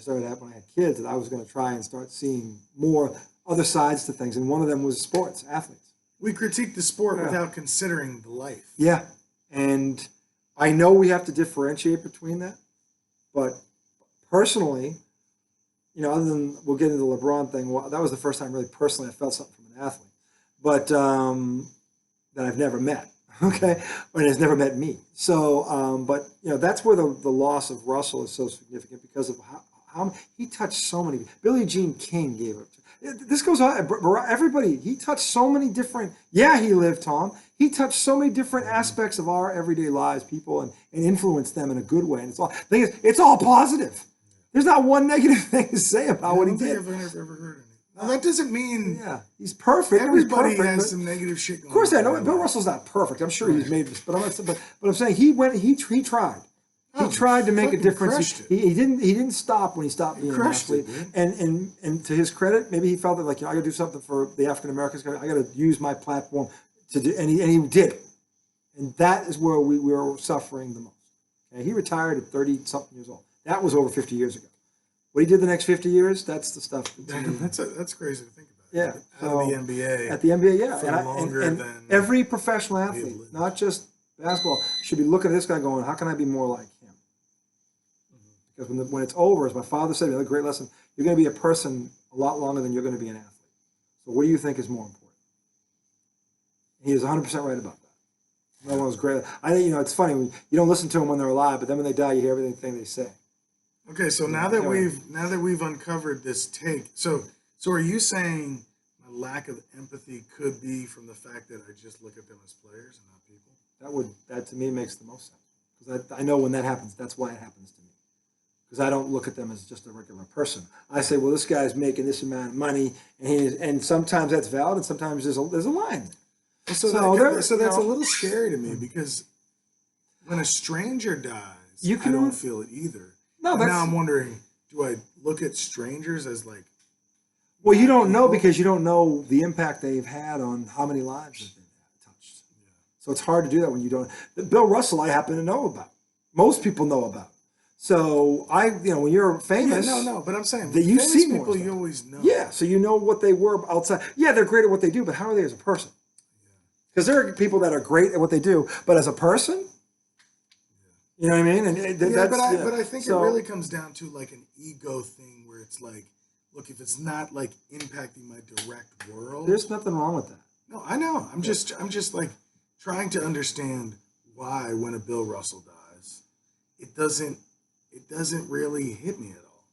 had kids that I was going to try and start seeing more other sides to things, and one of them was sports, athletes. We critique the sport without considering the life. Yeah, and I know we have to differentiate between that, but personally, other than we'll get into the Lebron thing, that was the first time really personally I felt something from an athlete, but that I've never met. Okay, and has never met me. So, but that's where the loss of Russell is so significant because of how he touched so many. Billie Jean King gave it. This goes on. Everybody. He touched so many different. Yeah, he lived, Tom. he touched so many different aspects of our everyday lives, people, and influenced them in a good way. And it's all, the thing is, it's all positive. There's not one negative thing to say about what he did. I don't think I've ever heard any. Now, that doesn't mean he's perfect. everybody has some negative shit going on. Of course, I know Bill Russell's not perfect. I'm sure he's made this, but I'm saying he tried. He tried to make a difference. He didn't stop when he stopped being an athlete. And to his credit, maybe he felt that like, I got to do something for the African Americans. I got to use my platform to do, and he did it. And that is where we were suffering the most. Okay? He retired at 30-something years old. That was over 50 years ago. What he did the next 50 years, that's the stuff. That's crazy to think about. Yeah. Out of the NBA. At the NBA, yeah. And every professional athlete, not just basketball, should be looking at this guy going, how can I be more like him? Because when it's over, as my father said, another great lesson, you're going to be a person a lot longer than you're going to be an athlete. So what do you think is more important? And he is 100% right about that. Another one was great. I think, it's funny, you don't listen to them when they're alive, but then when they die, you hear everything they say. Okay, so now that we've uncovered this take, so are you saying my lack of empathy could be from the fact that I just look at them as players and not people? That to me makes the most sense, because I know when that happens, that's why it happens to me. Because I don't look at them as just a regular person. I say, well, this guy's making this amount of money, and sometimes that's valid, and sometimes there's a line. So that's a little scary to me, because when a stranger dies, I don't feel it either. No, now I'm wondering, do I look at strangers as like? Well, you don't know, because you don't know the impact they've had on how many lives that they've touched. Yeah. So it's hard to do that when you don't. Bill Russell, I happen to know about. Most people know about. So when you're famous, but I'm saying that you see more people stuff. You always know. Yeah, so you know what they were outside. Yeah, they're great at what they do, but how are they as a person? Because there are people that are great at what they do, but as a person. You know what I mean? And but I think it really comes down to like an ego thing where it's like, look, if it's not like impacting my direct world, there's nothing wrong with that. No, I know. I'm just like trying to understand why when a Bill Russell dies, it doesn't really hit me at all.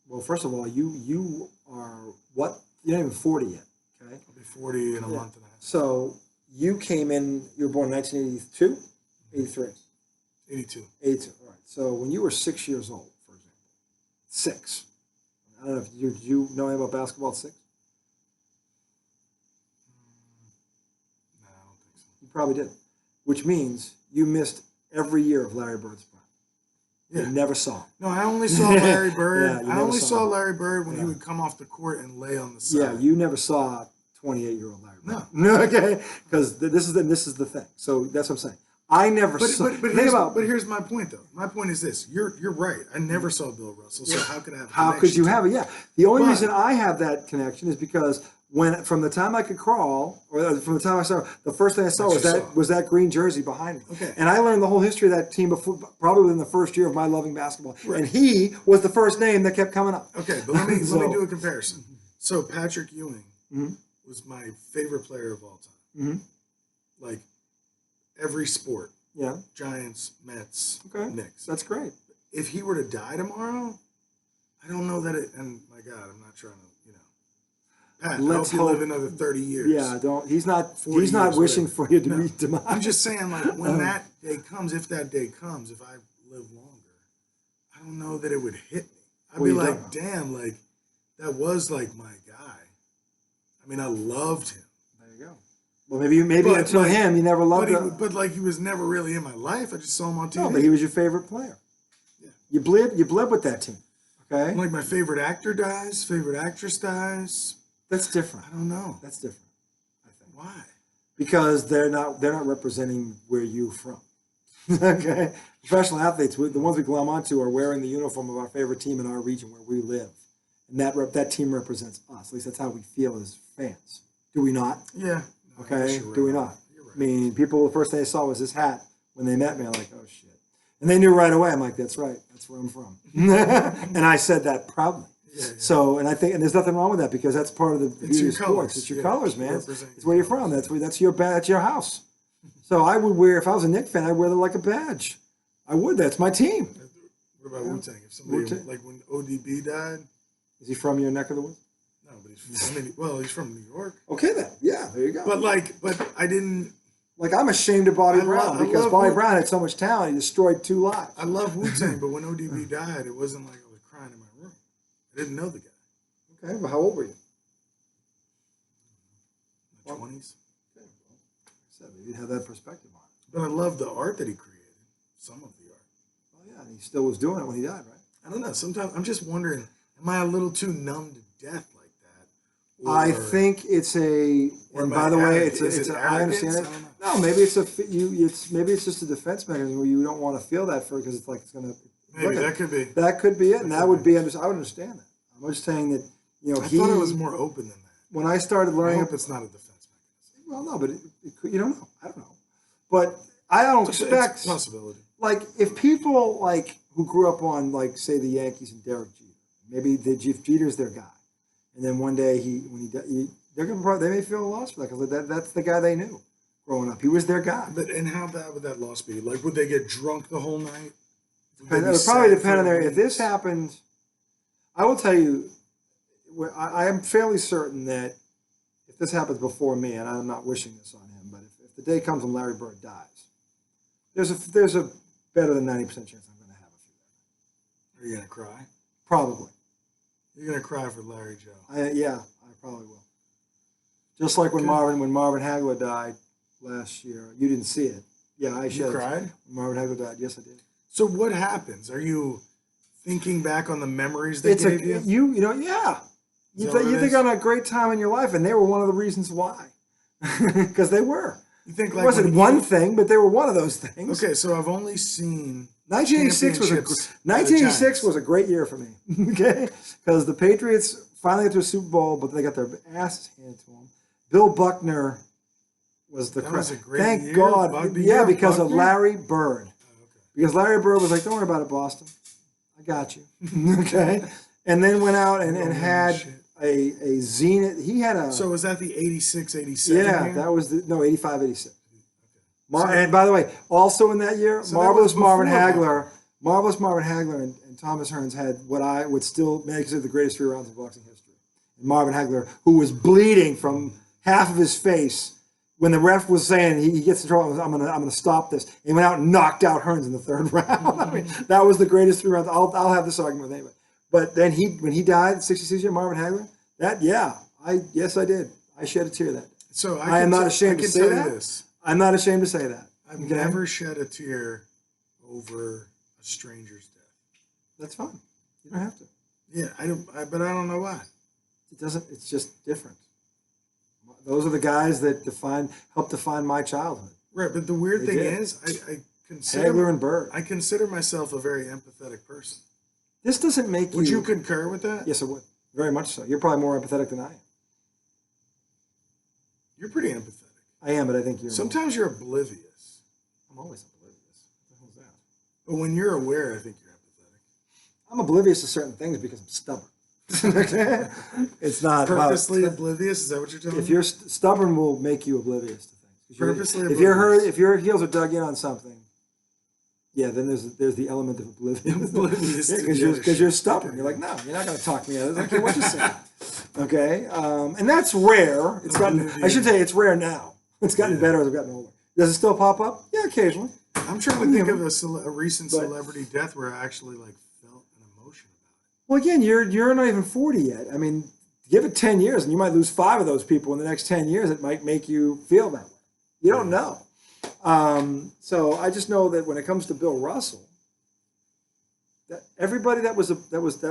Well, first of all, you are what? You're not even 40 yet. Okay, I'll be 40 in a month and a half. So you came in. You were born in 1982, 83. 82. 82. All right. So when you were 6 years old, for example, 6. I don't know if you know anything about basketball at 6. No, I don't think so. You probably did, which means you missed every year of Larry Bird's prime. Yeah. You never saw him. No, I only saw Larry Bird. I only saw Larry Bird when he would come off the court and lay on the side. Yeah, you never saw 28-year-old Larry Bird. No. Okay, because this is the thing. So that's what I'm saying. I never saw. But here's my point, though. My point is this: you're right. I never saw Bill Russell, so how could I have? How could you have it? Yeah. The only reason I have that connection is because from the time I could crawl, or from the time I saw, the first thing I saw was that green jersey behind me. Okay. And I learned the whole history of that team before, probably within the first year of my loving basketball. Right. And he was the first name that kept coming up. Okay, but let me do a comparison. So Patrick Ewing was my favorite player of all time. Mm-hmm. Like. Every sport. Yeah. Giants, Mets, Knicks. That's great. If he were to die tomorrow, I don't know that it. And my God, I'm not trying to, Pat, let's hope you live another 30 years. Yeah, don't. He's not wishing for you to meet demise. I'm just saying, like, when that day comes, if that day comes, if I live longer, I don't know that it would hit me. I'd be like, damn, like that was like my guy. I mean, I loved him. There you go. Well, maybe until him, you never loved him. But like he was never really in my life. I just saw him on TV. No, but he was your favorite player. Yeah. You bled with that team. Okay. Like my favorite actor dies, favorite actress dies. That's different. I don't know. That's different. I think. Why? Because they're not representing where you're from. Okay. Professional athletes, the ones we glom onto, are wearing the uniform of our favorite team in our region where we live, and that team represents us. At least that's how we feel as fans. Do we not? Yeah. Okay, do we not? Right. I mean, people, the first thing they saw was this hat. When they met me, I'm like, oh, shit. And they knew right away. I'm like, that's right. That's where I'm from. And I said that proudly. Yeah. So, and there's nothing wrong with that, because that's part of the beauty of sports. It's your colors, man. It's where you're from. That's your house. So I would wear, if I was a Knicks fan, I'd wear it like a badge. I would. That's my team. What about Wu-Tang? If somebody, like when ODB died. Is he from your neck of the woods? No, but he's from New York. Okay, then. Yeah, there you go. But I didn't. Like, I'm ashamed of Bobby Brown I because love Bobby Wu- Brown had so much talent. He destroyed 2 lives. I love Wu-Tang, but when ODB died, it wasn't like I was crying in my room. I didn't know the guy. Okay, well, how old were you? In my 20s. Okay, well, like I said, you have that perspective on it. But I love the art that he created. Some of the art. Well, yeah, and he still was doing it when he died, right? I don't know. Sometimes I'm just wondering, am I a little too numb to death like that? I think it's a, and by the way, I understand it. No, maybe maybe it's just a defense mechanism where you don't want to feel that because it's like it's gonna. Maybe that could be. That could be it, and that would be. I would understand that. I'm just saying that I thought it was more open than that. When I started I learning, hope it's not a defense mechanism. well, no, but it could, you don't know. I don't know, but I don't expect. It's a possibility. Like if people like who grew up on like say the Yankees and Derek Jeter, maybe Jeter's their guy. And then one day they may feel a loss for that because that's the guy they knew growing up. He was their guy. And how bad would that loss be? Like, would they get drunk the whole night? It would probably depend on if this happened. I will tell you, I am fairly certain that if this happens before me, and I'm not wishing this on him, but if the day comes when Larry Bird dies, there's a better than 90% chance I'm going to have a few. Are you going to cry? Probably. You're going to cry for Larry Joe. I probably will. Just like when Marvin Hagler died last year. You didn't see it. Yeah, I shed. You cried? When Marvin Hagler died. Yes, I did. So what happens? Are you thinking back on the memories they gave you? Yeah. You think on a great time in your life, and they were one of the reasons why. Because they were. You think like it wasn't one thing, but they were one of those things. Okay, so I've only seen 1986 was a great year for me. Okay, because the Patriots finally got to a Super Bowl, but they got their asses handed to them. Bill Buckner was the was a great Thank year. God, because of Larry Bird. Oh, okay. Because Larry Bird was like, "Don't worry about it, Boston. I got you." Okay, and then went out and had a Zenith. He had a. So was that the 86, 87? Yeah, year? that was 85, 86. And by the way, also in that year, Marvelous Marvin Hagler and Thomas Hearns had what I would still make consider the greatest 3 rounds in boxing history. And Marvin Hagler, who was bleeding from half of his face when the ref was saying he gets in trouble, I'm gonna stop this. And he went out and knocked out Hearns in the 3rd round. I mean, that was the greatest 3 rounds. I'll have this argument with anybody. But then when he died, 66 year Marvin Hagler, yes I did. I shed a tear that day. So I am not ashamed to say that. This. I'm not ashamed to say that. I've never shed a tear over a stranger's death. That's fine. You don't have to. Yeah, but I don't know why. It doesn't. It's just different. Those are the guys that helped define my childhood. Right, but the weird thing is, I consider Hagler and Bird. I consider myself a very empathetic person. This doesn't make you. Would you concur with that? Yes, I would. Very much so. You're probably more empathetic than I am. You're pretty empathetic. I am, but I think you're. Sometimes you're oblivious. I'm always oblivious. What the hell is that? But when you're aware, I think you're empathetic. I'm oblivious to certain things because I'm stubborn. It's not purposely oblivious. Is that what you're telling me? If you're stubborn, will make you oblivious to things. Purposely oblivious. If your heels are dug in on something, yeah, then there's the element of oblivion. Oblivious, because you're stubborn. You're like, no, you're not going to talk me out of this. I don't care what you say. Okay, and that's rare. It's gotten. I should say it's rare now. It's gotten better as I've gotten older. Does it still pop up? Yeah, occasionally. I'm trying to think of a recent celebrity death where I actually felt an emotion about it. Well, again, you're not even 40 yet. I mean, give it 10 years, and you might lose 5 of those people in the next 10 years. It might make you feel that way. You don't know. So I just know that when it comes to Bill Russell, that everybody that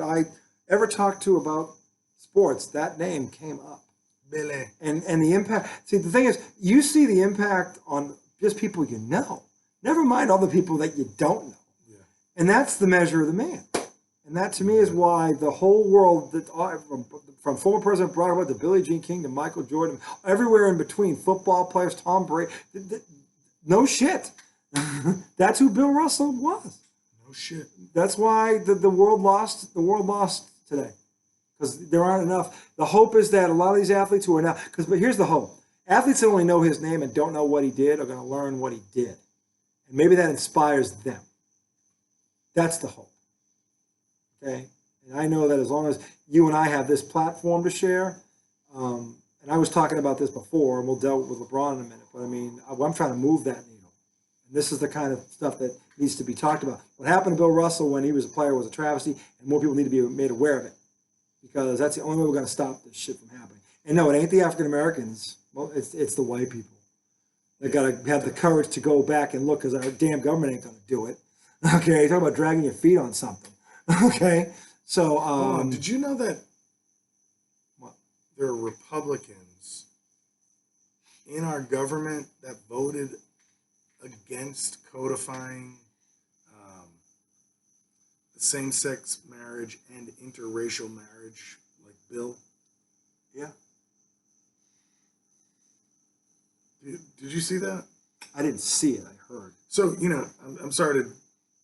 I ever talked to about sports, that name came up. Billy. And the impact. See, the thing is, you see the impact on just people you know. Never mind all the people that you don't know. Yeah. And that's the measure of the man. And that, to me, is why the whole world, from former President Barack Obama to Billie Jean King to Michael Jordan, everywhere in between, football players, Tom Brady, no shit. That's who Bill Russell was. No shit. That's why the world lost today. Because there aren't enough. The hope is that a lot of these athletes who are now, but here's the hope. Athletes that only know his name and don't know what he did are going to learn what he did. And maybe that inspires them. That's the hope. Okay? And I know that as long as you and I have this platform to share, and and I was talking about this before, and we'll deal with LeBron in a minute, but I mean, I'm trying to move that needle. And this is the kind of stuff that needs to be talked about. What happened to Bill Russell when he was a player was a travesty, and more people need to be made aware of it, because that's the only way we're going to stop this shit from happening. And no, it ain't the African Americans. Well, it's the white people. They got to have the courage to go back and look, because our damn government ain't going to do it. Okay, you're talking about dragging your feet on something. Okay, so did you know that there are Republicans in our government that voted against codifying same-sex marriage and interracial marriage, like bill? Yeah. Did you see that? I didn't see it. I heard. So, you know, I'm sorry to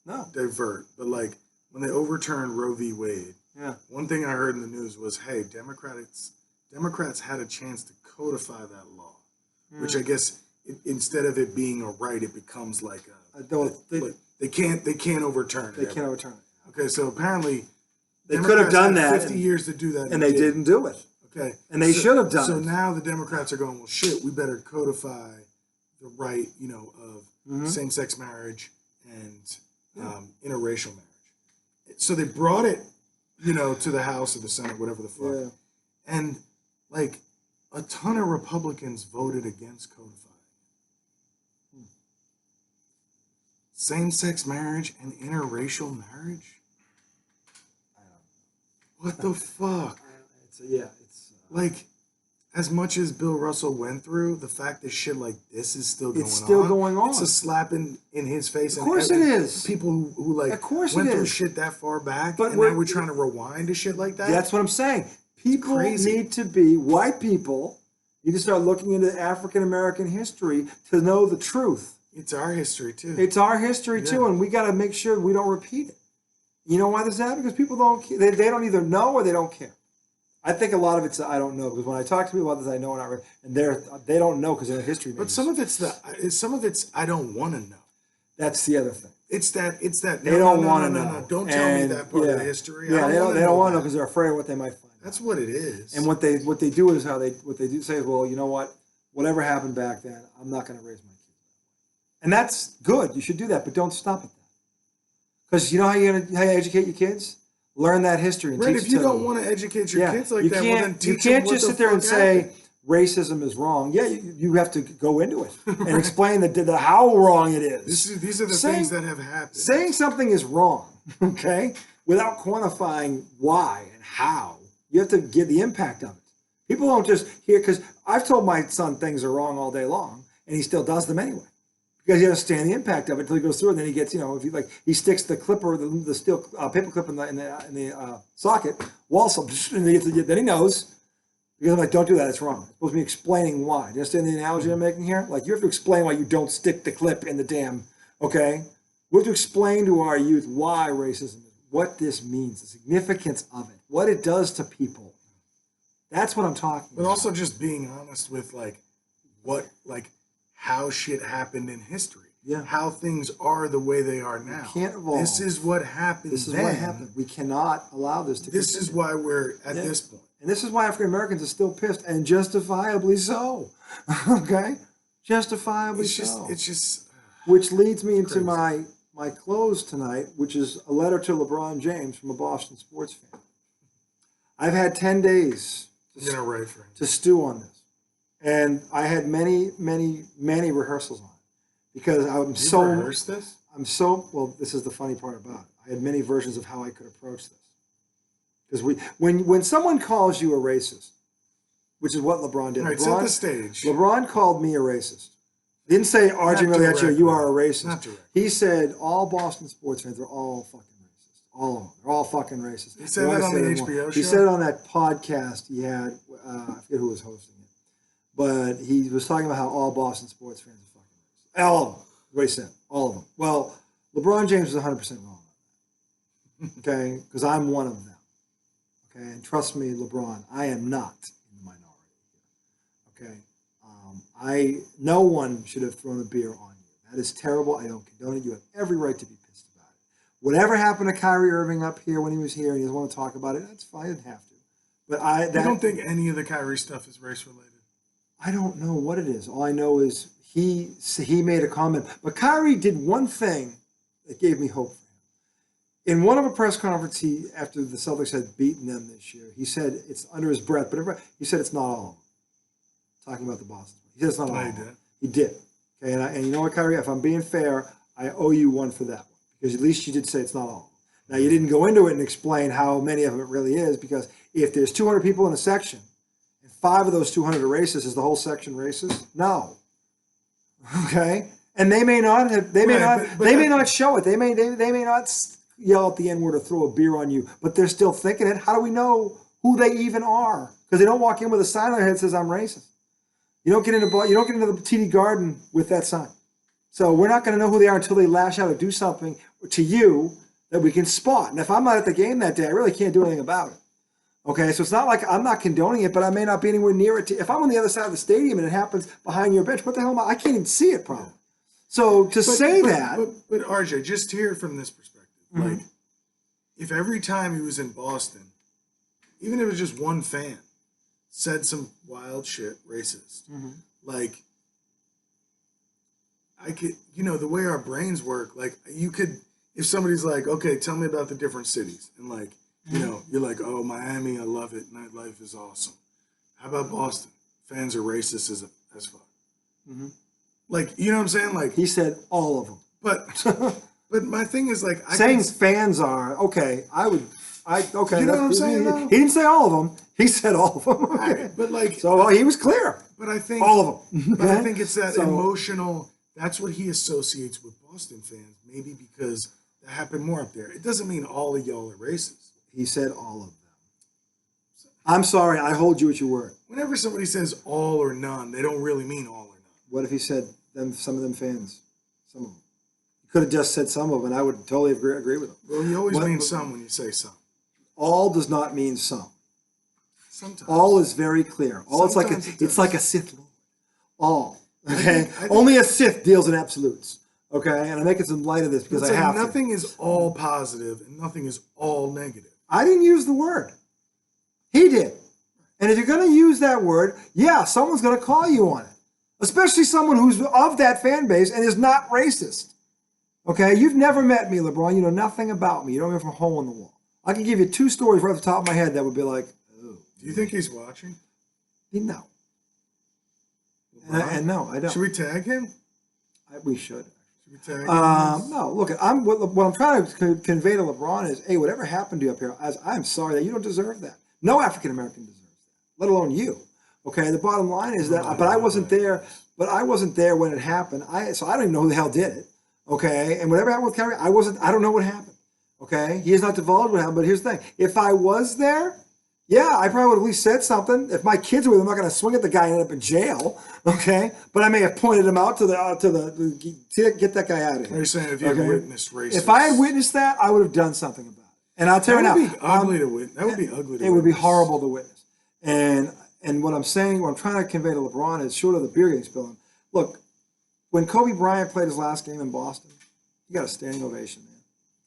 No. divert, but like when they overturned Roe v. Wade, Yeah. one thing I heard in the news was, hey, Democrats had a chance to codify that law, which I guess instead of it being a right, it becomes like they can't overturn it. They can't overturn it. Okay, so apparently They could have done that, 50 years to do that, and they didn't do it. Okay, And they should have done so it. So now the Democrats are going, well, shit, we better codify the right, you know, of same-sex marriage and interracial marriage. So they brought it, you know, to the House or the Senate, whatever the fuck. Yeah. And like a ton of Republicans voted against codifying same-sex marriage and interracial marriage. What the fuck? It's like, as much as Bill Russell went through, the fact that shit like this is still going on. It's still going on. It's a slap in his face. Of course it is. People who like of course went it through is. shit that far back, But and now we're trying to rewind to shit like that. That's what I'm saying. People crazy. need to be, white people need to start looking into African American history to know the truth. It's our history too. It's our history too, and we got to make sure we don't repeat it. You know why this happens? Because people don't, they don't either know or they don't care. I think a lot of it's I don't know, because when I talk to people about this, I know and they don't know because they're history majors. But some of it's I don't want to know. That's the other thing. It's that They don't want to know. No. Don't tell me that part of the history. Yeah, they don't want to know that. because they're afraid of what they might find. That's what it is. And what they do is what they do say is, well, you know what? Whatever happened back then, I'm not going to raise my kids. And that's good. You should do that, but don't stop at that. Because you know how you educate your kids? Learn that history and right, teach if you to don't them. want to educate your kids like that, well, then teach you can't them just what sit there and the say fuck racism is wrong. Yeah, you have to go into it and explain the how wrong it is. These are the things that have happened. Saying something is wrong, okay, without quantifying why and how, you have to get the impact of it. People don't just hear, because I've told my son things are wrong all day long, and he still does them anyway. Because he doesn't understand the impact of it until he goes through it, and then he gets, if he sticks the clipper, the steel paper clip in the socket, and then he knows. Because I'm like, don't do that, it's wrong. It's supposed to be explaining why. Do you understand the analogy I'm making here? Like, you have to explain why you don't stick the clip in the damn, okay? We have to explain to our youth why racism is, what this means, the significance of it, what it does to people. That's what I'm talking about. But also just being honest with, how shit happened in history. Yeah. How things are the way they are now. We can't evolve. This is what happened. This is what happened. We cannot allow this to continue. This is why we're at this point. And this is why African Americans are still pissed, and justifiably so. Okay? Justifiably so. It's just which leads me into crazy. my close tonight, which is a letter to LeBron James from a Boston sports fan. I've had 10 days to stew on this. And I had many, many, many rehearsals on it. Because rehearsed this? Well, this is the funny part about it. I had many versions of how I could approach this. Because when someone calls you a racist, which is what LeBron did. All right, set the stage. LeBron called me a racist. He didn't say, RJ Miliaccio, you are a racist. Not direct. He said, all Boston sports fans are all fucking racist. All of them. They're all fucking racist. He said that on the HBO show? He said it on that podcast he had. I forget who was hosting it. But he was talking about how all Boston sports fans are fucking racist. All of them. What he said. All of them. Well, LeBron James is 100% wrong on that. Okay? Because I'm one of them. Okay? And trust me, LeBron, I am not in the minority here. Okay? No one should have thrown a beer on you. That is terrible. I don't condone it. You have every right to be pissed about it. Whatever happened to Kyrie Irving up here when he was here and he doesn't want to talk about it, that's fine. I didn't have to. But I don't think any of the Kyrie stuff is race related. I don't know what it is. All I know is he made a comment. But Kyrie did one thing that gave me hope for him. In one of a press conference, after the Celtics had beaten them this year, he said it's under his breath, but he said it's not all of them. Talking about the Boston. He said it's not all of them. He did. Okay, and you know what, Kyrie? If I'm being fair, I owe you one for that one. Because at least you did say it's not all of them. Now, you didn't go into it and explain how many of them it really is, because if there's 200 people in a section, and 5 of those 200 are racist, is the whole section racist? No. Okay? And they may not have, they may not show it. They may not yell at the N-word or throw a beer on you, but they're still thinking it. How do we know who they even are? Because they don't walk in with a sign on their head that says, I'm racist. You don't get into the TD Garden with that sign. So we're not going to know who they are until they lash out or do something to you that we can spot. And if I'm not at the game that day, I really can't do anything about it. Okay, so it's not like I'm not condoning it, but I may not be anywhere near it. If I'm on the other side of the stadium and it happens behind your bench, what the hell am I? I can't even see it probably. So but RJ, just to hear it from this perspective, like if every time he was in Boston, even if it was just one fan, said some wild shit, racist, like I could, the way our brains work, like you could, if somebody's like, okay, tell me about the different cities, and like, you're like, oh, Miami, I love it, nightlife is awesome. How about Boston? Fans are racist as fuck. Like, you know what I'm saying? Like he said all of them. But my thing is like fans are okay. Okay. You know what I'm saying? He didn't say all of them. He said all of them. Okay. Right, but like, so he was clear. But I think all of them. But I think it's that emotional. That's what he associates with Boston fans. Maybe because that happened more up there. It doesn't mean all of y'all are racist. He said all of them. I'm sorry. I hold you at your word. Whenever somebody says all or none, they don't really mean all or none. What if he said some of them fans? Some of them. He could have just said some of them, and I would totally agree with him. Well, you always mean some when you say some. All does not mean some. Sometimes. All is very clear. All it's like a Sith Lord. All. Okay? I think only a Sith deals in absolutes. Okay? And I'm making some light of this because I have nothing is all positive and nothing is all negative. I didn't use the word. He did. And if you're going to use that word, yeah, someone's going to call you on it. Especially someone who's of that fan base and is not racist. Okay? You've never met me, LeBron. You know nothing about me. You don't have a hole in the wall. I can give you 2 stories right off the top of my head that would be like, oh. Do you think he's watching? No. And no, I don't. Should we tag him? We should. Should we tag him? No, look, what I'm trying to convey to LeBron is, hey, whatever happened to you up here, I'm sorry that you don't deserve that. No African American deserves that, let alone you. Okay, the bottom line is that, but I wasn't there. But I wasn't there when it happened. So I don't even know who the hell did it. Okay, and whatever happened with Kyrie, I don't know what happened. Okay, he has not divulged what happened. But here's the thing: if I was there, yeah, I probably would at least said something. If my kids were with him, I'm not going to swing at the guy and end up in jail. Okay, but I may have pointed him out to get that guy out of here. You're saying if you had witnessed racism? If I had witnessed that, I would have done something about it. And I'll tell you now, that would be ugly to witness. That would be ugly to witness. It would be horrible to witness. And what I'm saying, what I'm trying to convey to LeBron is, short of the beer getting spilling, look, when Kobe Bryant played his last game in Boston, he got a standing ovation, man.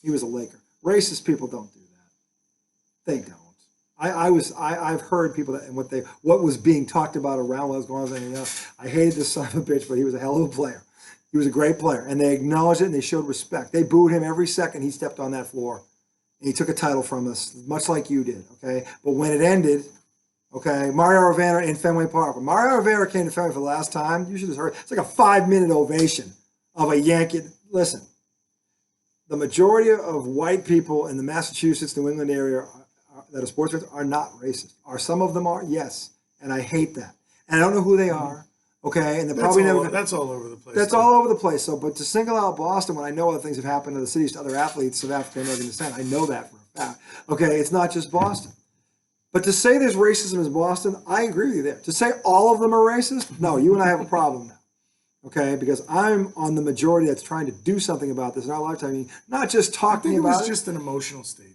He was a Laker. Racist people don't do that. They don't. I've heard people that, and what was being talked about around what was going on. I hated this son of a bitch, but he was a hell of a player. He was a great player, and they acknowledged it and they showed respect. They booed him every second he stepped on that floor, and he took a title from us, much like you did. Okay, but when it ended. Okay, Mario Rivera in Fenway Park. When Mario Rivera came to Fenway for the last time, you should have heard. It's like a 5-minute ovation of a Yankee. Listen, the majority of white people in the Massachusetts, New England area that are sports fans are not racist. Some of them are? Yes, and I hate that. And I don't know who they are. Okay, and they're probably never. That's all over the place. That's all over the place. So, but to single out Boston when I know other things have happened to the cities to other athletes of African American descent, I know that for a fact. Okay, it's not just Boston. But to say there's racism in Boston, I agree with you there. To say all of them are racist, no, you and I have a problem now. Okay, because I'm on the majority that's trying to do something about this in our lifetime. I mean, not just talking about it. It was just an emotional statement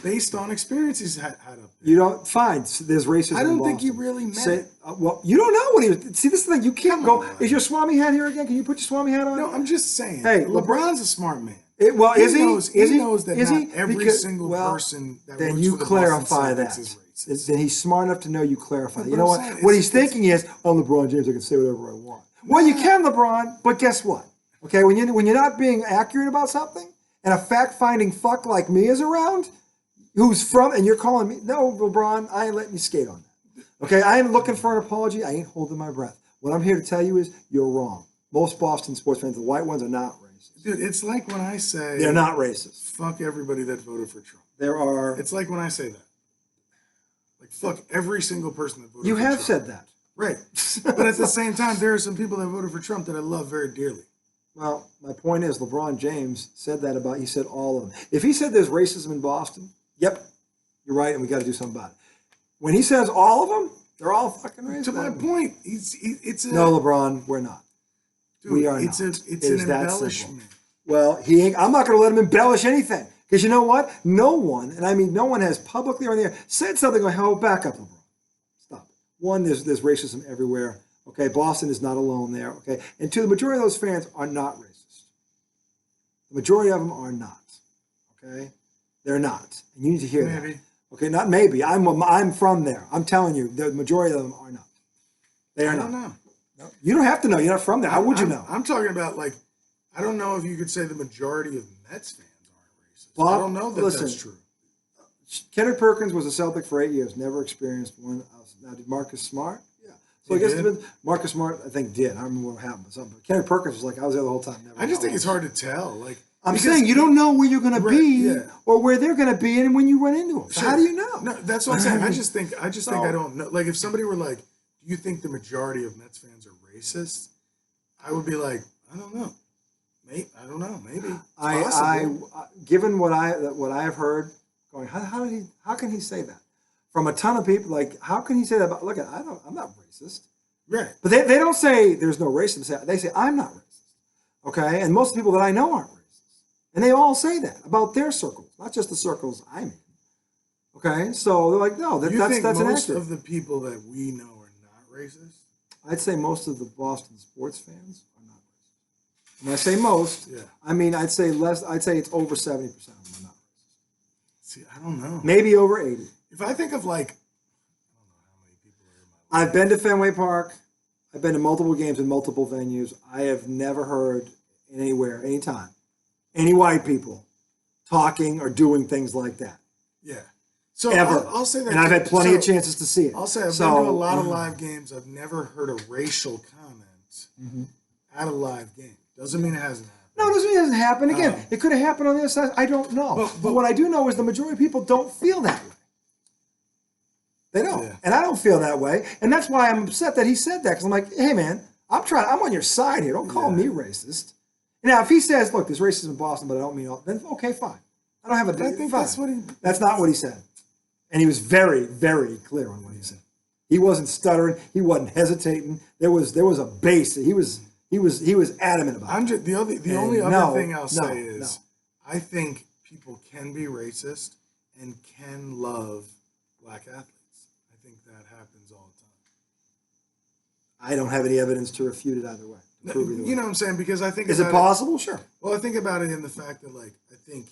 based on experiences had up there. You don't find there's racism. I don't in think he really meant it. Well, you don't know what he was. See, this is the thing. You can't go. Is your Swami hat here again? Can you put your Swami hat on? No, I'm just saying. Hey, LeBron's a smart man. Well, is he? He knows that is not he? every single person that then roots you for the clarify Boston that. Celtics is racist. Then he's smart enough to know you clarify. But You know what? I'm saying, What he's thinking is, I'm LeBron James. I can say whatever I want. Well, you can, LeBron. But guess what? Okay, when you're not being accurate about something, and a fact-finding fuck like me is around, who's from, and you're calling me, no, LeBron, I ain't letting you skate on that. Okay, I ain't looking for an apology. I ain't holding my breath. What I'm here to tell you is, you're wrong. Most Boston sports fans, the white ones, are not racist. Dude, it's like when I say they're not racist. Fuck everybody that voted for Trump. There are. It's like when I say that. Like fuck every single person that voted. You for have Trump. said that, right? But at the same time, there are some people that voted for Trump that I love very dearly. Well, my point is, LeBron James said that about. He said all of them. If he said there's racism in Boston, yep, you're right, and we got to do something about it. When he says all of them, they're all fucking racist. To my point, it's a no, LeBron, we're not. Dude, we are it's not. It's an embellishment. Well, he ain't. I'm not going to let him embellish anything because you know what? No one, and I mean no one, has publicly or in the air said something like, "Oh, back up, LeBron, stop it." One, there's racism everywhere. Okay, Boston is not alone there. Okay, and two, the majority of those fans are not racist. The majority of them are not. Okay, they're not, and you need to hear Maybe. that. Okay, not maybe. I'm from there. I'm telling you, the majority of them are not. They are not. I don't know. No, you don't have to know. You're not from there. How would you know? I'm talking about like, I don't know if you could say the majority of Mets fans aren't racist. Bob, I don't know that listen, that's true. Kendrick Perkins was a Celtic for 8 years. Never experienced one. Now, did Marcus Smart? Yeah. So I guess it's been, Marcus Smart, I think, did. I don't remember what happened. But Kendrick Perkins was like, I was there the whole time. Never. I just think it's hard to tell. Like, I'm saying you don't know where you're going to be yeah. or where they're going to be, and when you run into them. So Sure. how do you know? No, that's what I'm saying. I just think I don't know. Like, if somebody were like, "Do you think the majority of Mets fans are racist?" I would be like, "I don't know. Maybe I don't know. Maybe it's possible." Given what I have heard, going, how can he say that from a ton of people? Like, how can he say that? Look, I'm not racist. Right. But they don't say there's no racism. They say I'm not racist. Okay, and most people that I know aren't racist, and they all say that about their circles, not just the circles I'm in. Okay, so they're like, no, that's most inaccurate. of the people that we know are not racist. I'd say most of the Boston sports fans are not racist. When I say most, Yeah. I mean I'd say less. I'd say it's over 70% of them are not racist. See, I don't know. Maybe over 80. If I think of like, I don't know how many people are in my life. I've been to Fenway Park. I've been to multiple games in multiple venues. I have never heard anywhere, anytime, any white people talking or doing things like that. Yeah. So Ever. I'll say that. And I've had plenty of chances to see it. I'll say I've been to a lot of live games. I've never heard a racial comment at a live game. Doesn't mean it hasn't happened. No, it doesn't mean it hasn't happened. Again, it could have happened on the other side. I don't know. But what I do know is the majority of people don't feel that way. They don't. Yeah. And I don't feel that way. And that's why I'm upset that he said that. Because I'm like, hey, man, I'm on your side here. Don't call me racist. Now, if he says, look, there's racism in Boston, but I don't mean all, then okay, fine. I don't have a I think fine. That's not what he said. And he was very, very clear on what he said. He wasn't stuttering. He wasn't hesitating. There was a base. He was adamant about it. The only other thing I'll say is I think people can be racist and can love black athletes. I think that happens all the time. I don't have any evidence to refute it either way. You know what I'm saying? Because I think is it possible? Sure. Well, I think about it in the fact that, like, I think,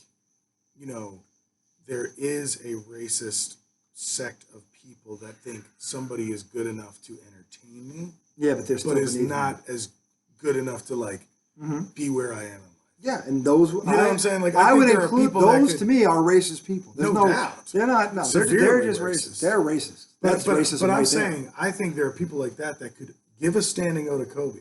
there is a racist sect of people that think somebody is good enough to entertain me. Yeah, but there's is not as good enough to like be where I am in life. Yeah, and those you know what I'm saying? Like I would include those to me are racist people. There's no doubt. They're not. No, they're just racist. They're racist. That's racism. But I'm saying I think there are people like that could give a standing O to Kobe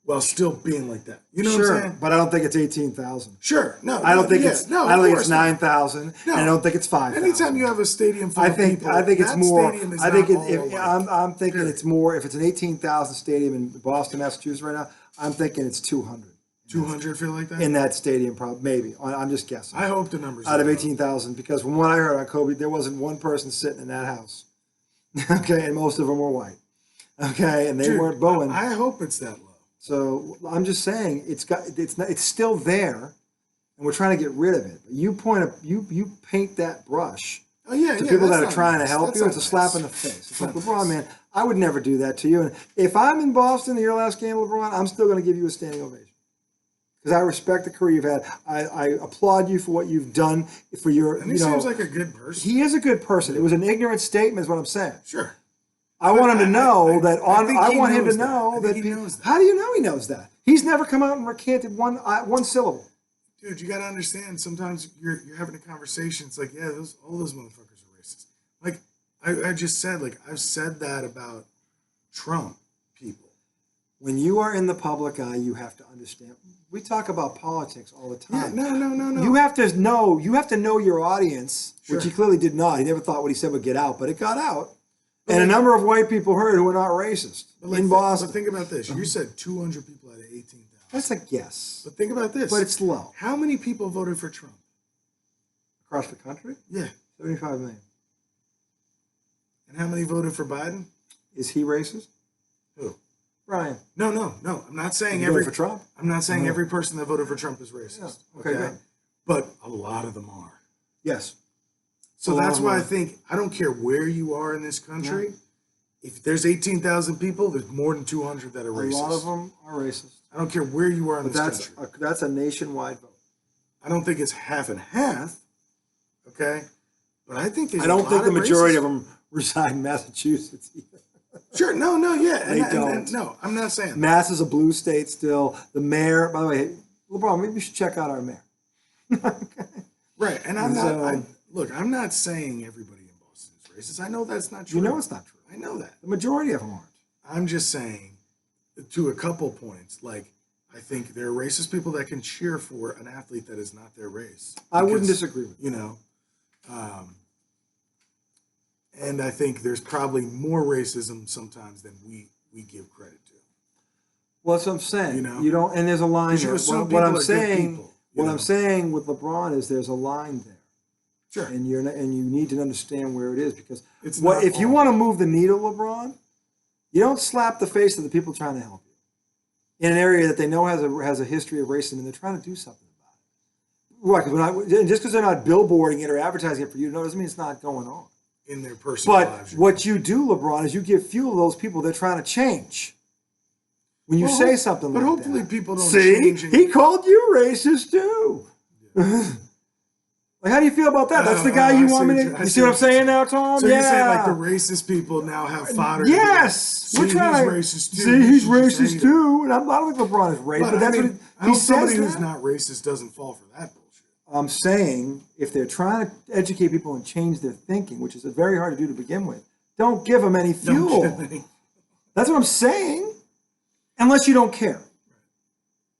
while still being like that. You know what I'm saying? But I don't think it's 18,000. Sure. No. I don't think it's. No, I don't think it's 9,000. No. And I don't think it's 5,000. Anytime you have a stadium full of people, I think it's more. I think I'm thinking it's more. If it's an 18,000 stadium in Boston, Massachusetts right now, I'm thinking it's 200. 200 feel like that? In that stadium, probably, maybe. I'm just guessing. I hope the numbers out of 18,000, because from what I heard on Kobe, there wasn't one person sitting in that house. Okay, and most of them were white. Okay, and they weren't booing. I hope it's that low. So I'm just saying it's still there, and we're trying to get rid of it. You paint that brush to people that are trying to help you. It's a slap in the face. It's like, LeBron, man, I would never do that to you. And if I'm in Boston in your last game, LeBron, I'm still going to give you a standing ovation. because I respect the career you've had. I applaud you for what you've done for your. And he seems like a good person. He is a good person. It was an ignorant statement, is what I'm saying. Sure. I want him to know that. I want him to that. know that. He knows that. How do you know he knows that? He's never come out and recanted one syllable. Dude, you got to understand. Sometimes you're having a conversation. It's like, yeah, all those motherfuckers are racist. Like I just said, like I've said that about Trump people. When you are in the public eye, you have to understand. We talk about politics all the time. Yeah, no. You have to know. You have to know your audience, Sure. which he clearly did not. He never thought what he said would get out, but it got out. And a number of white people heard who were not racist in Boston. But think about this. You said 200 people out of 18,000. That's a guess. But think about this. But it's low. How many people voted for Trump? Across the country? Yeah. 75 million. And how many voted for Biden? Is he racist? Who? Brian. No. I'm not saying You every voted for Trump? I'm not saying every person that voted for Trump is racist. Yeah. Okay, good. But a lot of them are. Yes. So that's why I think I don't care where you are in this country. Yeah. If there's 18,000 people, there's more than 200 that are racist. A lot of them are racist. I don't care where you are in this country. That's a nationwide vote. I don't think it's half and half. Okay, but I think I don't think the majority of them reside in Massachusetts either. Sure, no, yeah, They don't. No, I'm not saying that. Mass is a blue state still. The mayor, by the way, LeBron, maybe you should check out our mayor. Okay. Right, and I'm not. Look, I'm not saying everybody in Boston is racist. I know that's not true. You know it's not true. I know that. The majority of them aren't. I'm just saying, to a couple points, like I think there are racist people that can cheer for an athlete that is not their race. I wouldn't disagree with you. You know, and I think there's probably more racism sometimes than we give credit to. Well, that's what I'm saying. You know, you don't, and there's a line there. What I'm saying, I'm saying with LeBron is there's a line there. Sure. And you need to understand where it is because it's if you want to move the needle, LeBron, you don't slap the face of the people trying to help you in an area that they know has a history of racism and they're trying to do something about it. Right? Just because they're not billboarding it or advertising it for you, doesn't mean it's not going on in their personal lives. But what you do, LeBron, is you give fuel to those people they're trying to change. When you say something like that. But hopefully people don't change. He called you racist too. Yeah. Like, how do you feel about that? That's the guy you want me to. You see what I'm saying now, Tom? So you're saying like the racist people now have fodder? Yes, we're trying to. He's racist too. See, he's racist too, and I don't think LeBron is racist. But that's what he says. Somebody who's not racist doesn't fall for that bullshit. I'm saying if they're trying to educate people and change their thinking, which is very hard to do to begin with, don't give them any fuel. That's what I'm saying. Unless you don't care.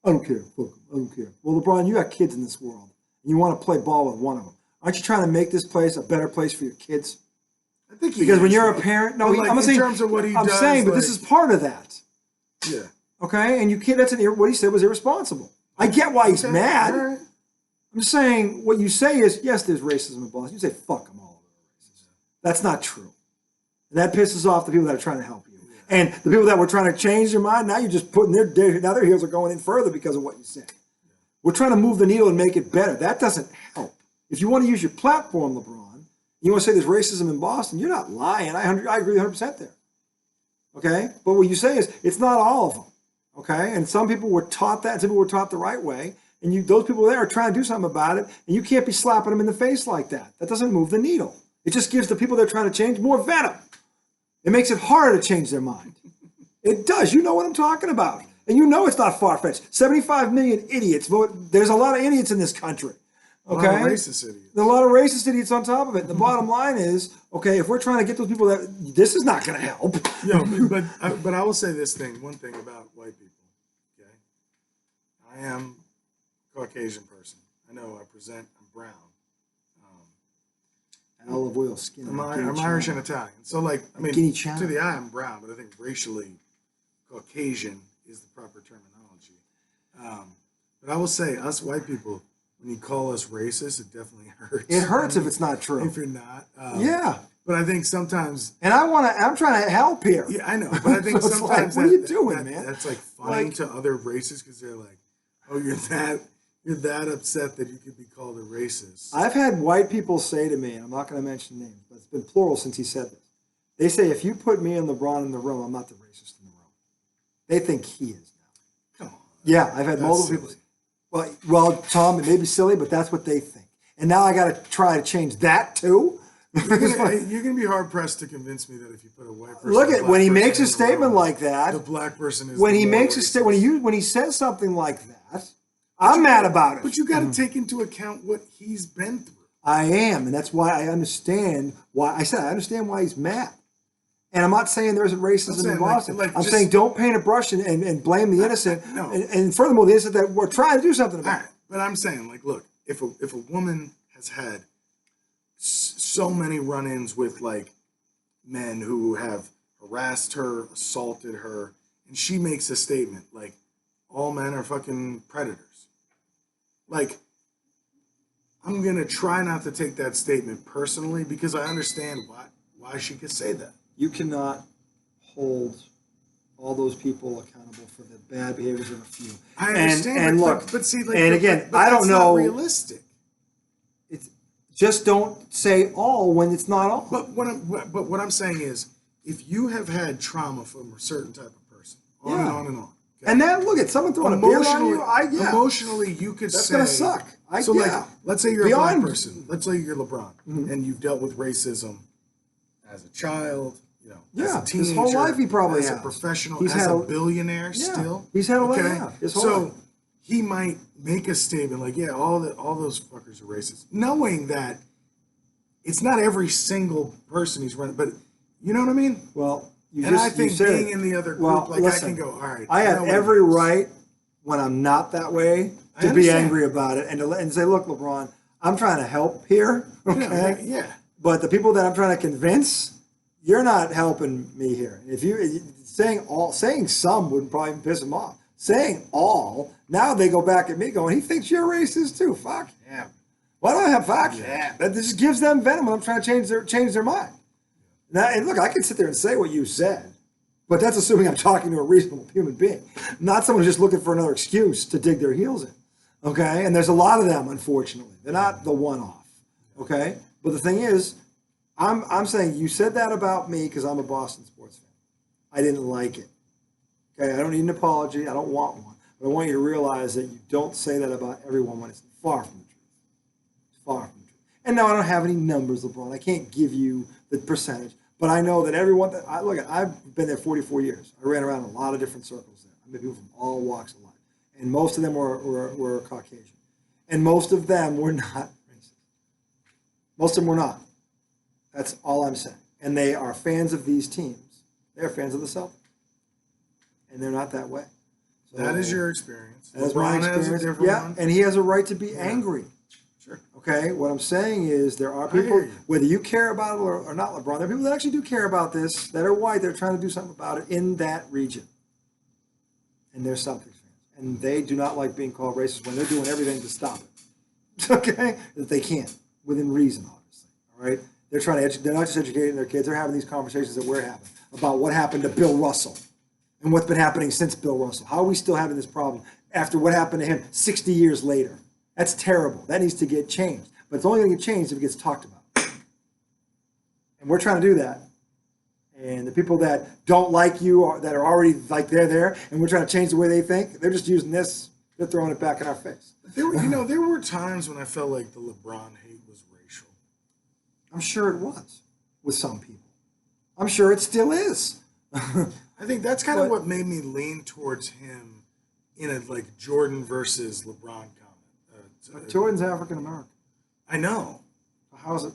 I don't care. Look, I don't care. Well, LeBron, you got kids in this world. And you want to play ball with one of them. Aren't you trying to make this place a better place for your kids? I think because when you're a parent, no, like, I'm saying in terms of what he does. I'm saying, but this is part of that. Yeah. Okay, and you can't. What he said was irresponsible. I get why he's mad. Right. I'm just saying what you say is yes, there's racism in Boston. You say fuck them all over racism. That's not true, and that pisses off the people that are trying to help you. Yeah. And the people that were trying to change their mind, now you're just putting their heels are going in further because of what you said. We're trying to move the needle and make it better. That doesn't help. If you want to use your platform, LeBron, you want to say there's racism in Boston, you're not lying. I agree 100% there. Okay? But what you say is it's not all of them. Okay? And some people were taught that. Some people were taught the right way. And those people there are trying to do something about it. And you can't be slapping them in the face like that. That doesn't move the needle. It just gives the people they're trying to change more venom. It makes it harder to change their mind. It does. You know what I'm talking about. And you know it's not far-fetched. 75 million idiots vote. There's a lot of idiots in this country. Okay? A lot of racist idiots. There's a lot of racist idiots on top of it. The bottom line is, okay, if we're trying to get those people this is not going to help. But I will say one thing about white people. Okay? I am a Caucasian person. I know I'm brown. Olive oil skin. I'm Irish and Italian. So to the eye I'm brown, but I think racially Caucasian is the proper terminology. But I will say, us white people, when you call us racist, it definitely hurts. It hurts if it's not true. If you're not. Yeah. But I think sometimes... And I'm trying to help here. Yeah, I know. But I think sometimes... What are you doing, man? That's funny to other racists because they're like, oh, you're that upset that you could be called a racist. I've had white people say to me, and I'm not going to mention names, but it's been plural since he said this. They say, if you put me and LeBron in the room, I'm not the racist in the room. They think he is now. Come on. Yeah, I've had multiple people. Well, Tom, it may be silly, but that's what they think. And now I got to try to change that too. You're gonna be hard pressed to convince me that if you put a white person, Look and a at black when he person makes a in the statement room, like that. the black person is When the he more makes a racist. statement, when he says something like that, I'm mad about it. But you got to take into account what he's been through. I am, and that's why I understand why I said I understand why he's mad. And I'm not saying there isn't racism in Boston. I'm saying don't paint a brush and blame the innocent. No. And furthermore, the innocent that we're trying to do something about. All right, but I'm saying, like, look, if a woman has had so many run-ins with like men who have harassed her, assaulted her, and she makes a statement like, all men are fucking predators. Like, I'm gonna try not to take that statement personally because I understand why she could say that. You cannot hold all those people accountable for the bad behaviors of a few. I understand, and look, but see, like, and again, but I don't that's know. not realistic. It's just don't say all when it's not all. But what I'm saying is, if you have had trauma from a certain type of person, on and on and on, okay? And then look at someone throwing a beer on you. Emotionally, you could that's say gonna suck. Like, let's say you're Beyond, a black person. Let's say you're LeBron, and you've dealt with racism as a child. As a teenager, his whole life he probably as has. a professional, He's as had a billionaire still. He's had a lot. His whole life. He might make a statement like, "Yeah, all those fuckers are racist," knowing that it's not every single person he's running, but you know what I mean. Well, I think being in the other group, listen, I can go, all right. I have every right when I'm not that way to be angry about it and say, look, LeBron, I'm trying to help here. Okay. Yeah. But the people that I'm trying to convince, you're not helping me here. If you saying some would probably piss them off. Saying all, now they go back at me going, he thinks you're racist too. Fuck him. Why do I have fuck him? That just gives them venom when I'm trying to change their mind. Now, and look, I can sit there and say what you said, but that's assuming I'm talking to a reasonable human being, not someone who's just looking for another excuse to dig their heels in. Okay, and there's a lot of them, unfortunately. They're not the one-off. Okay, but the thing is, I'm saying you said that about me because I'm a Boston sports fan. I didn't like it. Okay, I don't need an apology. I don't want one, but I want you to realize that you don't say that about everyone when it's far from the truth. It's far from the truth. And now I don't have any numbers, LeBron. I can't give you the percentage. But I know that everyone that I've been there 44 years. I ran around a lot of different circles there. I met people from all walks of life, and most of them were Caucasian, and most of them were not racist. Most of them were not. That's all I'm saying. And they are fans of these teams. They're fans of the Celtics, and they're not that way. So that is your experience. That's my experience. Has a different one. And he has a right to be angry. Sure. Okay, what I'm saying is there are people, whether you care about it or not, LeBron, there are people that actually do care about this, that are white, they're trying to do something about it in that region. And they're Celtics fans. And they do not like being called racist when they're doing everything to stop it. Okay? That they can, within reason, obviously. All right? They're trying to they're not just educating their kids, they're having these conversations that we're having about what happened to Bill Russell and what's been happening since Bill Russell. How are we still having this problem after what happened to him 60 years later? That's terrible. That needs to get changed. But it's only going to get changed if it gets talked about. And we're trying to do that. And the people that don't like you, or that are already like they're there, and we're trying to change the way they think, they're just using this, they're throwing it back in our face. There were times when I felt like the LeBron hate was racial. I'm sure it was with some people. I'm sure it still is. I think that's kind of what made me lean towards him in a like Jordan versus LeBron comment. Jordan's African American. I know. How's it?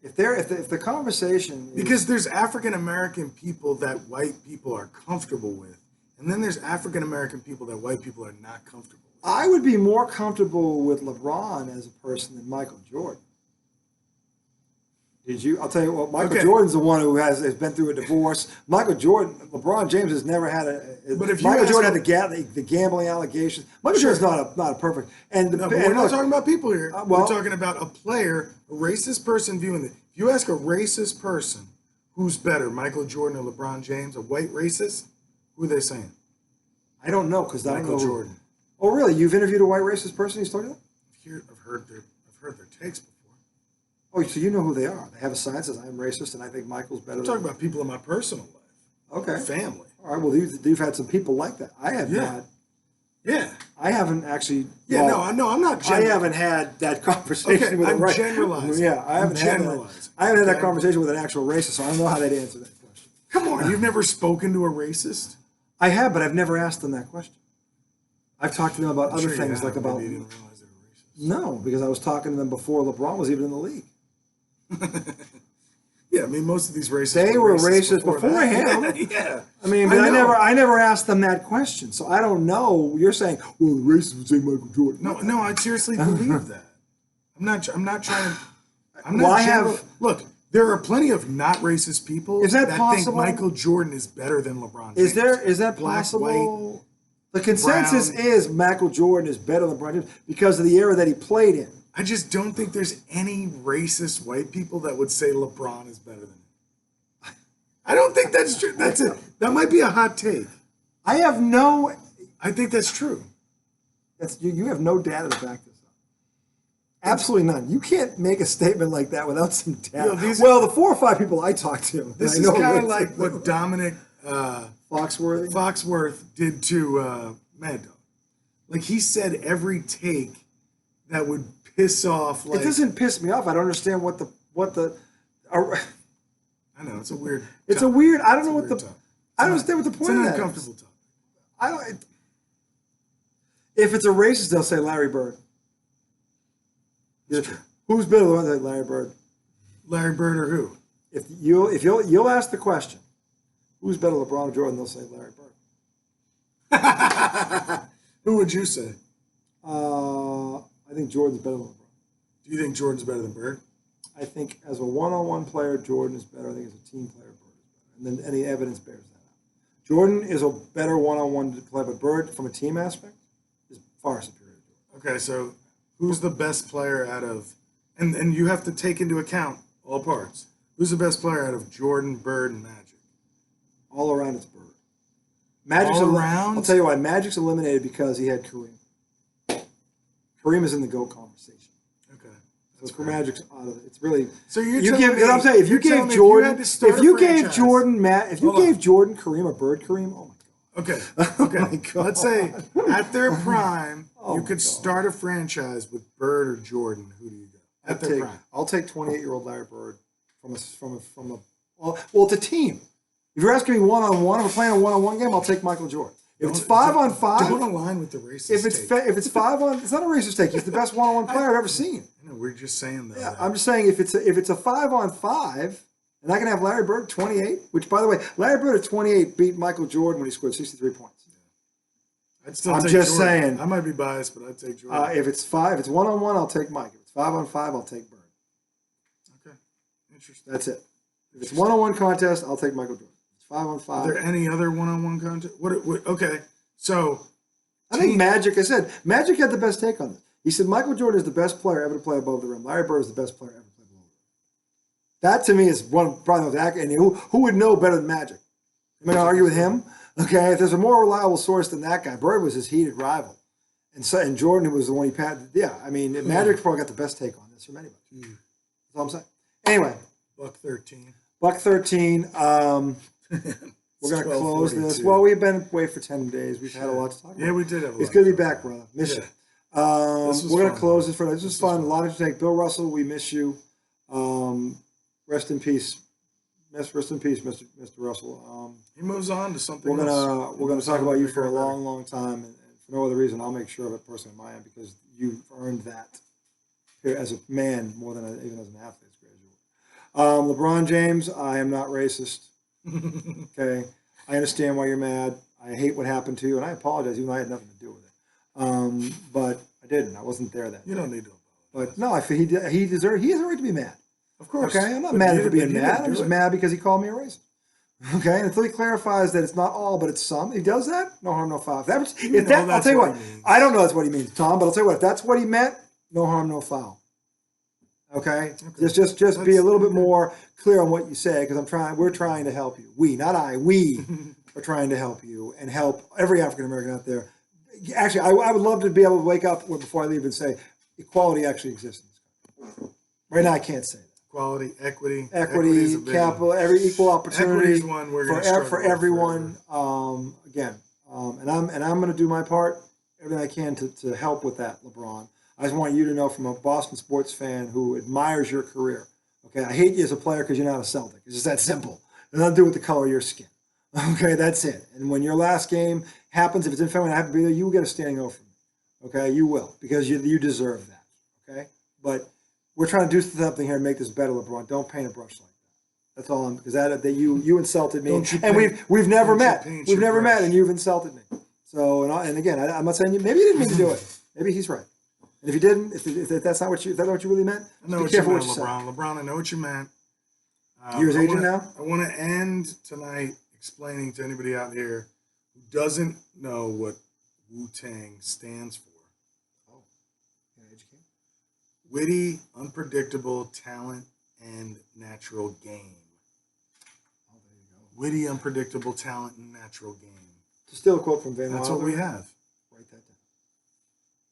If the conversation is, because there's African American people that white people are comfortable with, and then there's African American people that white people are not comfortable with. I would be more comfortable with LeBron as a person than Michael Jordan. Did you? I'll tell you what. Michael Jordan's the one who has been through a divorce. LeBron James has never had a. But if Michael Jordan had the gambling allegations, Michael Jordan's not a perfect. But we're not talking about people here. We're talking about a player, a racist person viewing it. If you ask a racist person who's better, Michael Jordan or LeBron James, a white racist, who are they saying? I don't know because I don't know. Michael Jordan. Oh, really? You've interviewed a white racist person? He's talking about? I've heard their takes before. Oh, so you know who they are. They have a sign that says, I'm racist and I think Michael's better. I'm talking about people in my personal life. Okay. Family. All right, well, you've had some people like that. I have not Yeah. I haven't actually. Yeah, well, no, I'm not. I haven't had that conversation Okay, with a I'm racist. generalizing. Yeah, I haven't had that. I haven't had that conversation with an actual racist, so I don't know how they'd answer that question. Come on, you've never spoken to a racist? I have, but I've never asked them that question. I've talked to them about other things, like about. Maybe you didn't realize they were racist. No, because I was talking to them before LeBron was even in the league. Yeah, I mean, most of these racists. They were racist before him. Yeah. I mean, but I never asked them that question, so I don't know. You're saying, well, the racists would say Michael Jordan. No, I seriously believe that. I'm not trying. I'm not. Well, look. There are plenty of not racist people that think possible? Michael Jordan is better than LeBron James. Is that Black, possible? white, the consensus brown. is Michael Jordan is better than LeBron James because of the era that he played in. I just don't think there's any racist white people that would say LeBron is better than him. I don't think that's true. That's it. That might be a hot take. I have no. I think that's true. You have no data to back this up. Absolutely none. You can't make a statement like that without some data. The 4 or 5 people I talked to. This is kind of like what Dominic Foxworth did to Mad Dog. Like, he said every take that would piss off. Like, it doesn't piss me off. I don't understand what the. I know it's a weird. It's a weird. I don't know what the. I don't understand what the point is. It's an uncomfortable topic. I don't. If it's a racist, they'll say Larry Bird. Who's better than Larry Bird? Larry Bird or who? If you'll ask the question, who's better, LeBron or Jordan? They'll say Larry Bird. Who would you say? I think Jordan's better than LeBron. Do you think Jordan's better than Bird? I think as a one-on-one player, Jordan is better. I think as a team player, Bird is better. And then any evidence bears that out. Jordan is a better one-on-one player, but Bird, from a team aspect, is far superior to Jordan. Okay, so who's the best player out of, and you have to take into account all parts. Who's the best player out of Jordan, Bird, and Magic? All around, it's Bird. Magic's all around? I'll tell you why. Magic's eliminated because he had Kareem. Kareem is in the GOAT conversation. So Magic's out of it. It's really so I'm saying if you gave Jordan Kareem or Bird Kareem, oh my God. Okay. Oh my God. Let's say at their prime, you could start a franchise with Bird or Jordan. Who do you go? At their prime. I'll take 28-year-old Larry Bird it's a team. If you're asking me one-on-one, if we're playing a one-on-one game, I'll take Michael Jordan. If it's 5-on-5, don't align with the racist. If it's 5-on, it's not a racist take. He's the best one-on-one player I've ever seen. I know, we're just saying that. Yeah, I'm just saying if it's a 5-on-5, and I can have Larry Bird 28, which by the way, Larry Bird at 28 beat Michael Jordan when he scored 63 points. Yeah. I'd still I'm take just Jordan. saying. I might be biased, but I'd take Jordan. If it's one-on-one, I'll take Mike. If it's 5-on-5, I'll take Bird. Okay, interesting. That's it. If it's one-on-one contest, I'll take Michael Jordan. If it's 5-on-5. Are there any other one-on-one contest? What? Okay, so I think Magic. I said Magic had the best take on this. He said Michael Jordan is the best player ever to play above the rim. Larry Bird is the best player ever to play below the rim. That to me is probably the most accurate. And who would know better than Magic? Am I going to argue with him? Okay, if there's a more reliable source than that guy, Bird was his heated rival, and Jordan was the one he patted. Yeah, I mean Magic probably got the best take on this from anybody. That's all I'm saying. Anyway, Buck 13. We're going to close this. Well, we've been away for 10 days. We've had a lot to talk about. Yeah, we did have a lot. It's good to be back, brother. Miss you. We're going to close this for this was fun. A lot to take. Bill Russell, we miss you. Rest in peace. Rest in peace, Mr. Russell. He moves on to something else. We're going to talk about you for a long, long time. And for no other reason, I'll make sure of it personally on my end because you've earned that as a man more than even as an athlete. As great as you were. LeBron James, I am not racist. Okay, I understand why you're mad. I hate what happened to you, and I apologize, even though I had nothing to do with it. But I didn't. I wasn't there then. You don't need to apologize. But no, I feel he has a right to be mad. Of course. Okay, I'm not mad for being mad. I'm just mad because he called me a racist. Okay, and until he clarifies that it's not all, but it's some. He does that. No harm, no foul. I'll tell you what. I don't know that's what he means, Tom. But I'll tell you what. If that's what he meant, no harm, no foul. Okay? Just be a little bit more clear on what you say because we're trying to help you. We, not I, we are trying to help you and help every African American out there. Actually, I would love to be able to wake up before I leave and say equality actually exists in this country. Right now I can't say that. Equality, equity, capital, every equal opportunity for everyone. And I'm going to do my part everything I can to help with that, LeBron. I just want you to know from a Boston sports fan who admires your career. Okay, I hate you as a player because you're not a Celtic. It's just that simple. It nothing to do with the color of your skin. Okay, that's it. And when your last game happens, if it's in February and I have to be there, you will get a standing O from me. Okay, you will, because you deserve that. Okay, but we're trying to do something here to make this better, LeBron. Don't paint a brush like that. That's all because that you insulted me, and we've never met. We've never met, and you've insulted me. So and again, I'm not saying maybe you didn't mean to do it. Maybe he's right. And if you didn't, if that's not what you really meant, I know what you meant, LeBron. LeBron, I know what you meant. You're his agent now? I want to end tonight explaining to anybody out here who doesn't know what Wu-Tang stands for. Oh, yeah, educate. Witty, unpredictable talent and natural game. Oh, there you go. Witty, unpredictable talent and natural game. To steal a quote from Van That's Wilder. what we have. Write that down.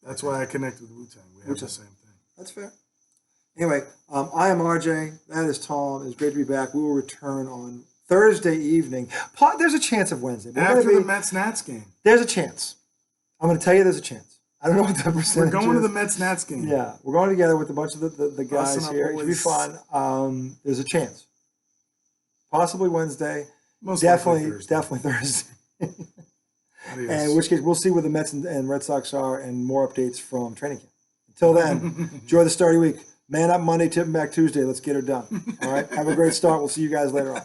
That's why I connect with Wu-Tang. We have the same thing. That's fair. Anyway, I am RJ. That is Tom. It's great to be back. We will return on Thursday evening. There's a chance of Wednesday. After the Mets-Nats game. There's a chance. I'm going to tell you there's a chance. I don't know what the percentage We're going is. to the Mets-Nats game. Yeah, we're going together with a bunch of the guys here. It should be fun. There's a chance. Possibly Wednesday. Definitely Thursday. And in which case, we'll see where the Mets and Red Sox are and more updates from training camp. Until then, enjoy the start of the week. Man up Monday, tipping back Tuesday. Let's get her done. All right? Have a great start. We'll see you guys later on.